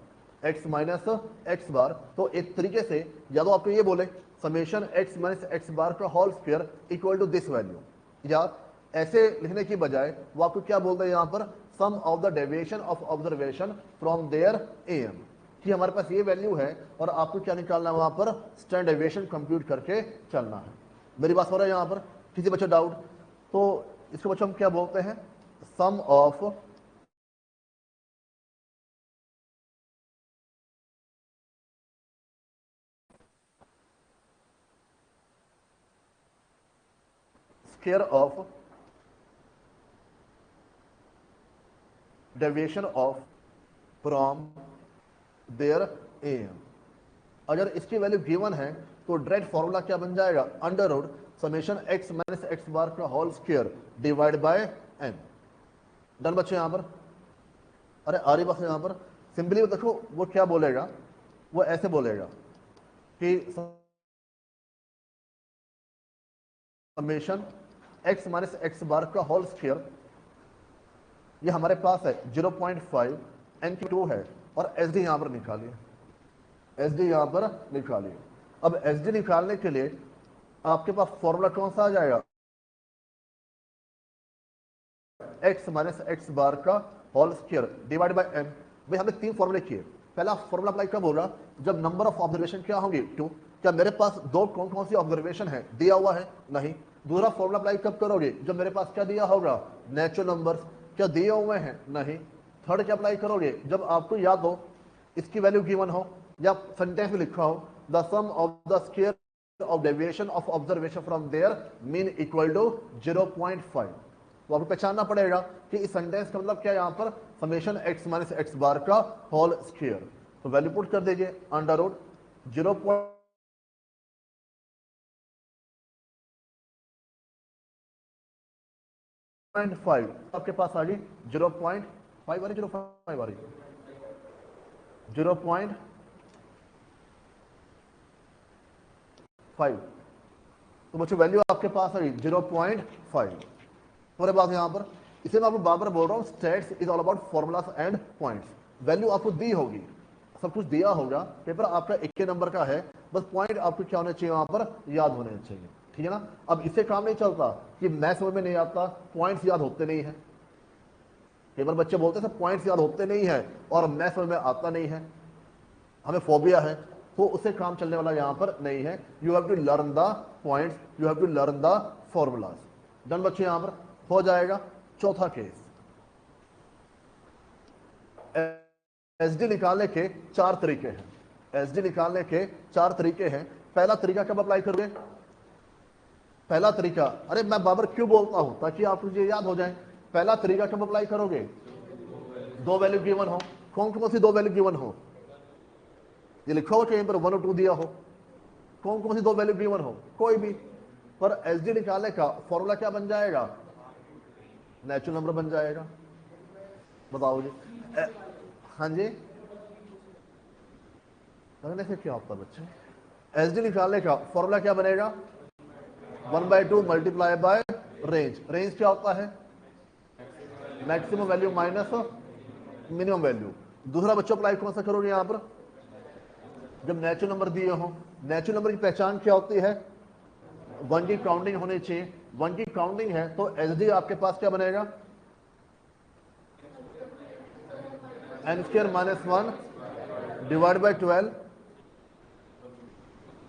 x minus x bar. तो एक तरीके से या तो आपको ये बोले summation x minus x bar का whole square equal to this value, या ऐसे लिखने की बजाय वो आपको क्या बोलते हैं यहाँ पर, sum of the deviation of observation from their M, कि हमारे पास ये वैल्यू है और आपको क्या निकालना है वहां पर, स्टैंडर्ड डेविएशन कंप्यूट करके चलना है। मेरी बात हो रहा है यहाँ पर, किसी बच्चे डाउट, तो इसको बच्चों हम क्या बोलते हैं, sum of square of deviation of from their M. अगर इसकी वैल्यू गिवन है तो डायरेक्ट फॉर्मूला क्या बन जाएगा, under root summation x minus x bar का whole square divide by n. Done बच्चे यहां पर, अरे आरी बस यहां पर सिंपली देखो वो क्या बोलेगा, वो ऐसे बोलेगा कि summation x minus x bar का होल स्क्वायर, ये हमारे पास है 0.5 एन की 2 है और एस डी यहां पर निकालिए, एस डी यहां पर निकालिए। अब एस डी निकालने के लिए आपके पास फॉर्मूला कौन सा आ जाएगा, एक्स माइनस एक्स बार का whole square divide by n। भाई हमने 3 फॉर्मूले किए। पहला फॉर्मूला अप्लाई कब होगा? जब नंबर ऑफ ऑब्जर्वेशन क्या होंगे? 2। क्या मेरे पास दो कौन कौन सी ऑब्जर्वेशन है दिया हुआ है? नहीं। दूसरा फॉर्मूला अप्लाई कब करोगे? जब मेरे पास क्या दिया होगा? Natural numbers. क्या दिए हुए हैं? नहीं। थर्ड क्या अप्लाई करोगे? जब आपको याद हो इसकी वैल्यू गिवन हो या सेंटेंस में लिखा हो the sum of the square of deviation of observation from their mean equal to 0.5। तो आपको पहचानना पड़ेगा कि इस सेंटेंस का मतलब क्या है। यहां पर summation x minus x bar का होल स्क्वायर। तो वैल्यू पुट कर दीजिए अंडर रूट 0.5 आपके पास आ गई 0.5 आ रही 0.5 आ रही 0.5। तो बच्चों वैल्यू आपके पास है 0.5। हमारे पास यहाँ पर इसे मैं आपको बार बार बोल रहा हूँ states is all about formulas and points. Value आपको दी होगी, सब कुछ दिया होगा, पेपर आपका 1 नंबर का है, बस पॉइंट आपको क्या होने चाहिए वहां पर याद होने चाहिए। ठीक है ना। अब इससे काम नहीं चलता कि मैथ समझ में नहीं आता, पॉइंट्स याद होते नहीं है। कई बार बच्चे बोलते हैं पॉइंट्स याद होते नहीं है और मैथ समझ में आता नहीं है, हमें फोबिया है, तो उससे काम चलने वाला यहां पर नहीं है। You have to learn the points, you have to learn the formulas. Done बच्चे, यहां पर हो जाएगा। चौथा केस, एसडी निकालने के 4 तरीके हैं। एसडी निकालने के 4 तरीके हैं। पहला तरीका कब अप्लाई करोगे? पहला तरीका, अरे मैं बाबर क्यों बोलता हूं ताकि आपको ये याद हो जाए। पहला तरीका कब अप्लाई करोगे? 2 वैल्यू गिवन हो। कौन कौन सी 2 वैल्यू गिवन हो? ये लिखा हो कहीं पर 1 और 2 दिया हो। कौन कौन सी 2 वैल्यू गिवन हो? कोई भी। पर एसडी निकालने का फॉर्मूला क्या बन जाएगा? नेचुरल नंबर बन जाएगा। बताओ जी। हाँ जी, करने से क्या होता है बच्चे? एसडी निकालने का फॉर्मूला क्या बनेगा? 1/2 मल्टीप्लाई बाय रेंज। रेंज क्या होता है? Maximum value minus minimum value. दूसरा बच्चों अप्लाई कौन सा करोगे यहां पर? जब नेचुरल नंबर दिए हो, नेचुरल नंबर की पहचान क्या होती है? 1 की काउंटिंग होनी चाहिए। 1 की काउंटिंग है तो एसडी आपके पास क्या बनेगा? n square minus 1 divide by 12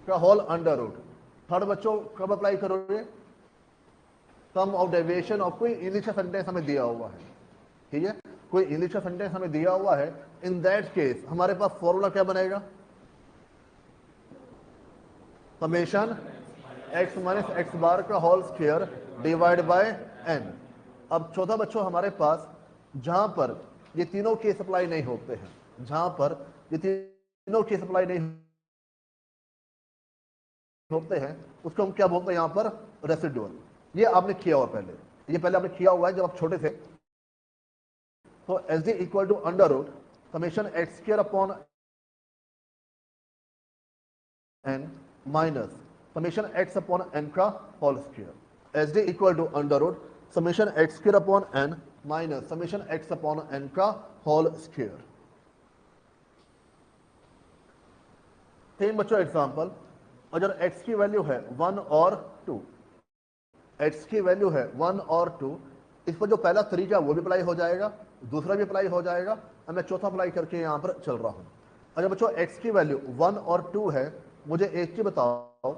का होल अंडर रूट। थर्ड बच्चों कब अप्लाई करोगे? सम ऑफ डेविएशन ऑफ कोई इंग्लिश का सेंटेंस हमें दिया हुआ है। ठीक है, कोई इंग्लिश का सेंटेंस हमें दिया हुआ है। इन दैट केस हमारे पास फॉर्मूला क्या बनेगा? Summation x minus x bar का whole square divide by n। अब चौथा बच्चों हमारे पास जहां पर ये तीनों केस अप्लाई नहीं होते हैं, जहां पर ये तीनों केस अप्लाई नहीं होते हैं उसको हम क्या बोलते हैं यहां पर? रेसिडुअल। ये आपने किया हुआ पहले, ये पहले आपने किया हुआ है जब आप छोटे थे। तो S D equal to under root summation x square upon n minus summation x upon n का whole square. S D equal to under root summation x square upon n minus summation x upon n का whole square. Same बच्चों example, अगर x की value है 1 और 2, x की value है 1 और 2, इस पर जो पहला तरीका वो भी अप्लाई हो जाएगा, दूसरा भी अप्लाई हो जाएगा। अब मैं चौथा अप्लाई करके यहां पर चल रहा हूं। अगर बच्चों x की वैल्यू 1 और 2 है, मुझे एक चीज बताओ,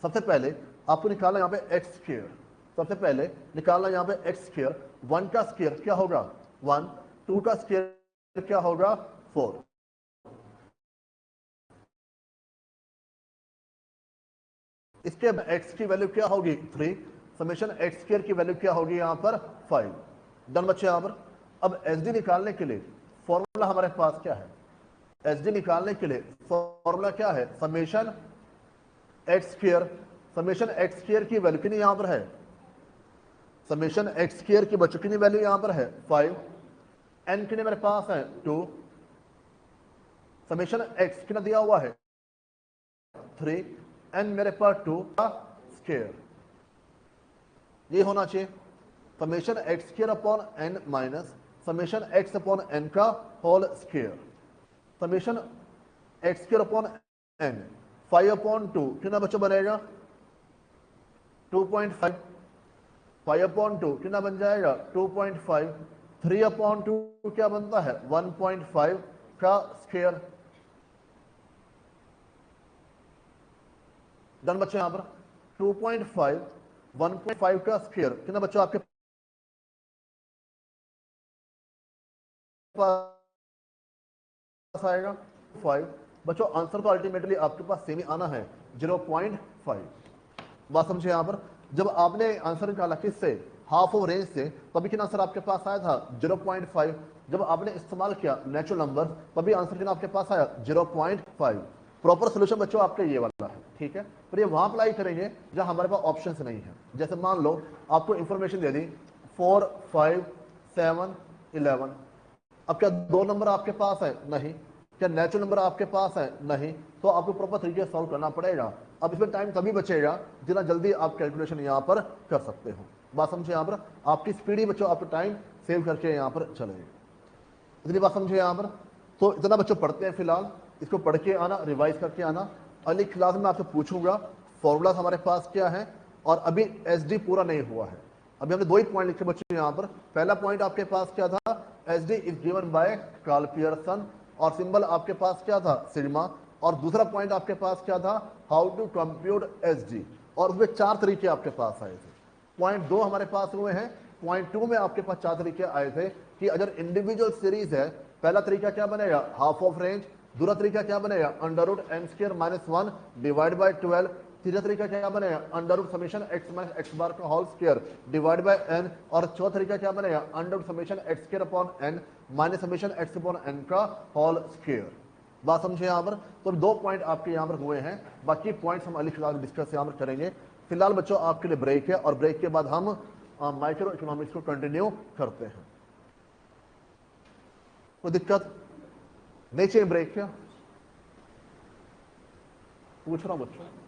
सबसे पहले आपको निकालना यहां पे x स्क्वायर। सबसे पहले निकालना यहां पे x स्क्वायर। 1 का स्क्वायर क्या होगा? 1। 2 का स्क्वायर क्या होगा? 4। इसके अब x की वैल्यू क्या होगी? 3। समेशन एक्स स्क्वायर की वैल्यू क्या होगी यहां पर? 5। डन बच्चे यहां पर। अब एसडी निकालने के लिए फॉर्मूला हमारे पास क्या है? एसडी निकालने के लिए फॉर्मूला क्या है? Summation x square. Summation x square की वैल्यू कितनी यहां पर है? समेशन एक्स स्क्वायर की बच्चों कितनी वैल्यू यहां पर है? 5। एन कितने मेरे पास है? 2। समेशन एक्स कितना दिया हुआ है? 3। एन मेरे पास 2 का स्क्वायर। ये होना चाहिए summation x square upon n minus summation x upon n का whole square. Summation x square upon n 5 upon 2 कितना बच्चों बनेगा? 2.5। 5/2 कितना बन जाएगा 2.5, 3/2 क्या बनता है 1.5 का स्क्वायर। डन बच्चों, यहां पर 2.5 1.5 का स्क्वायर कितना बच्चों आपके पास आएगा 5। बच्चों आंसर तो अल्टीमेटली आपके पास सेम ही आना है 0.5। बात समझे यहां पर, जब आपने आंसर निकाला किससे हाफ ऑफ रेंज से, तभी कितना आंसर आपके पास आया था 0.5। जब आपने इस्तेमाल किया नेचुरल नंबर, तभी आंसर कितना आपके पास आया 0.5। प्रॉपर सोल्यूशन बच्चों आपका ये वाला है, ठीक है। पर ये वहां अप्लाई करेंगे जहां हमारे पास ऑप्शंस नहीं है। जैसे मान लो आपको इंफॉर्मेशन दे दी 4 5 7 11। अब क्या दो नंबर आपके पास है? नहीं। क्या नेचुरल नंबर आपके पास है? नहीं। तो आपको प्रॉपर तरीके से सॉल्व करना पड़ेगा। अब इसमें टाइम तभी बचेगा जितना जल्दी आप कैलकुलेशन यहाँ पर कर सकते हो। बात समझे यहाँ पर, आपकी स्पीड ही बच्चों आपका टाइम सेव करके यहाँ पर चलेगी। इतनी बात समझे यहाँ पर। तो इतना बच्चों पढ़ते हैं फिलहाल, इसको पढ़ के आना, रिवाइज करके आना। अगली क्लास में आपसे पूछूंगा फॉर्मूला हमारे पास क्या है, और अभी एसडी पूरा नहीं हुआ है। अभी हमने दो ही पॉइंट लिखे बच्चों यहाँ पर। पहला पॉइंट आपके पास क्या था, SD is given by Karl Pearson, और सिंबल आपके पास क्या था सिग्मा। और दूसरा पॉइंट आपके पास क्या था, हाउ टू कंप्यूट एसडी, और वे चार तरीके आपके पास आए थे। पॉइंट 2 हमारे पास हुए हैं। पॉइंट 2 में आपके पास चार तरीके आए थे कि अगर इंडिविजुअल सीरीज है, पहला तरीका क्या बनेगा हाफ ऑफ रेंज, दूसरा तरीका क्या बनेगा under root N square minus 1 divide by 12, तीसरा तरीका क्या बनेगा under root summation x minus x bar का whole square divide by n, और चौथा तरीका क्या बनेगा under root summation x square upon n minus summation x upon n का होल स्क्वायर। बात समझे यहाँ पर। तो दो पॉइंट आपके यहाँ पर हुए हैं, बाकी पॉइंट्स हम अगली क्लास में डिस्कस यहाँ पर करेंगे। फिलहाल बच्चों आपके लिए ब्रेक है, और ब्रेक के बाद हम माइक्रो इकोनॉमिक्स को कंटिन्यू करते हैं। कोई दिक्कत नहीं चाहिए ब्रेक क्या? पूछ रहा हूं बच्चों।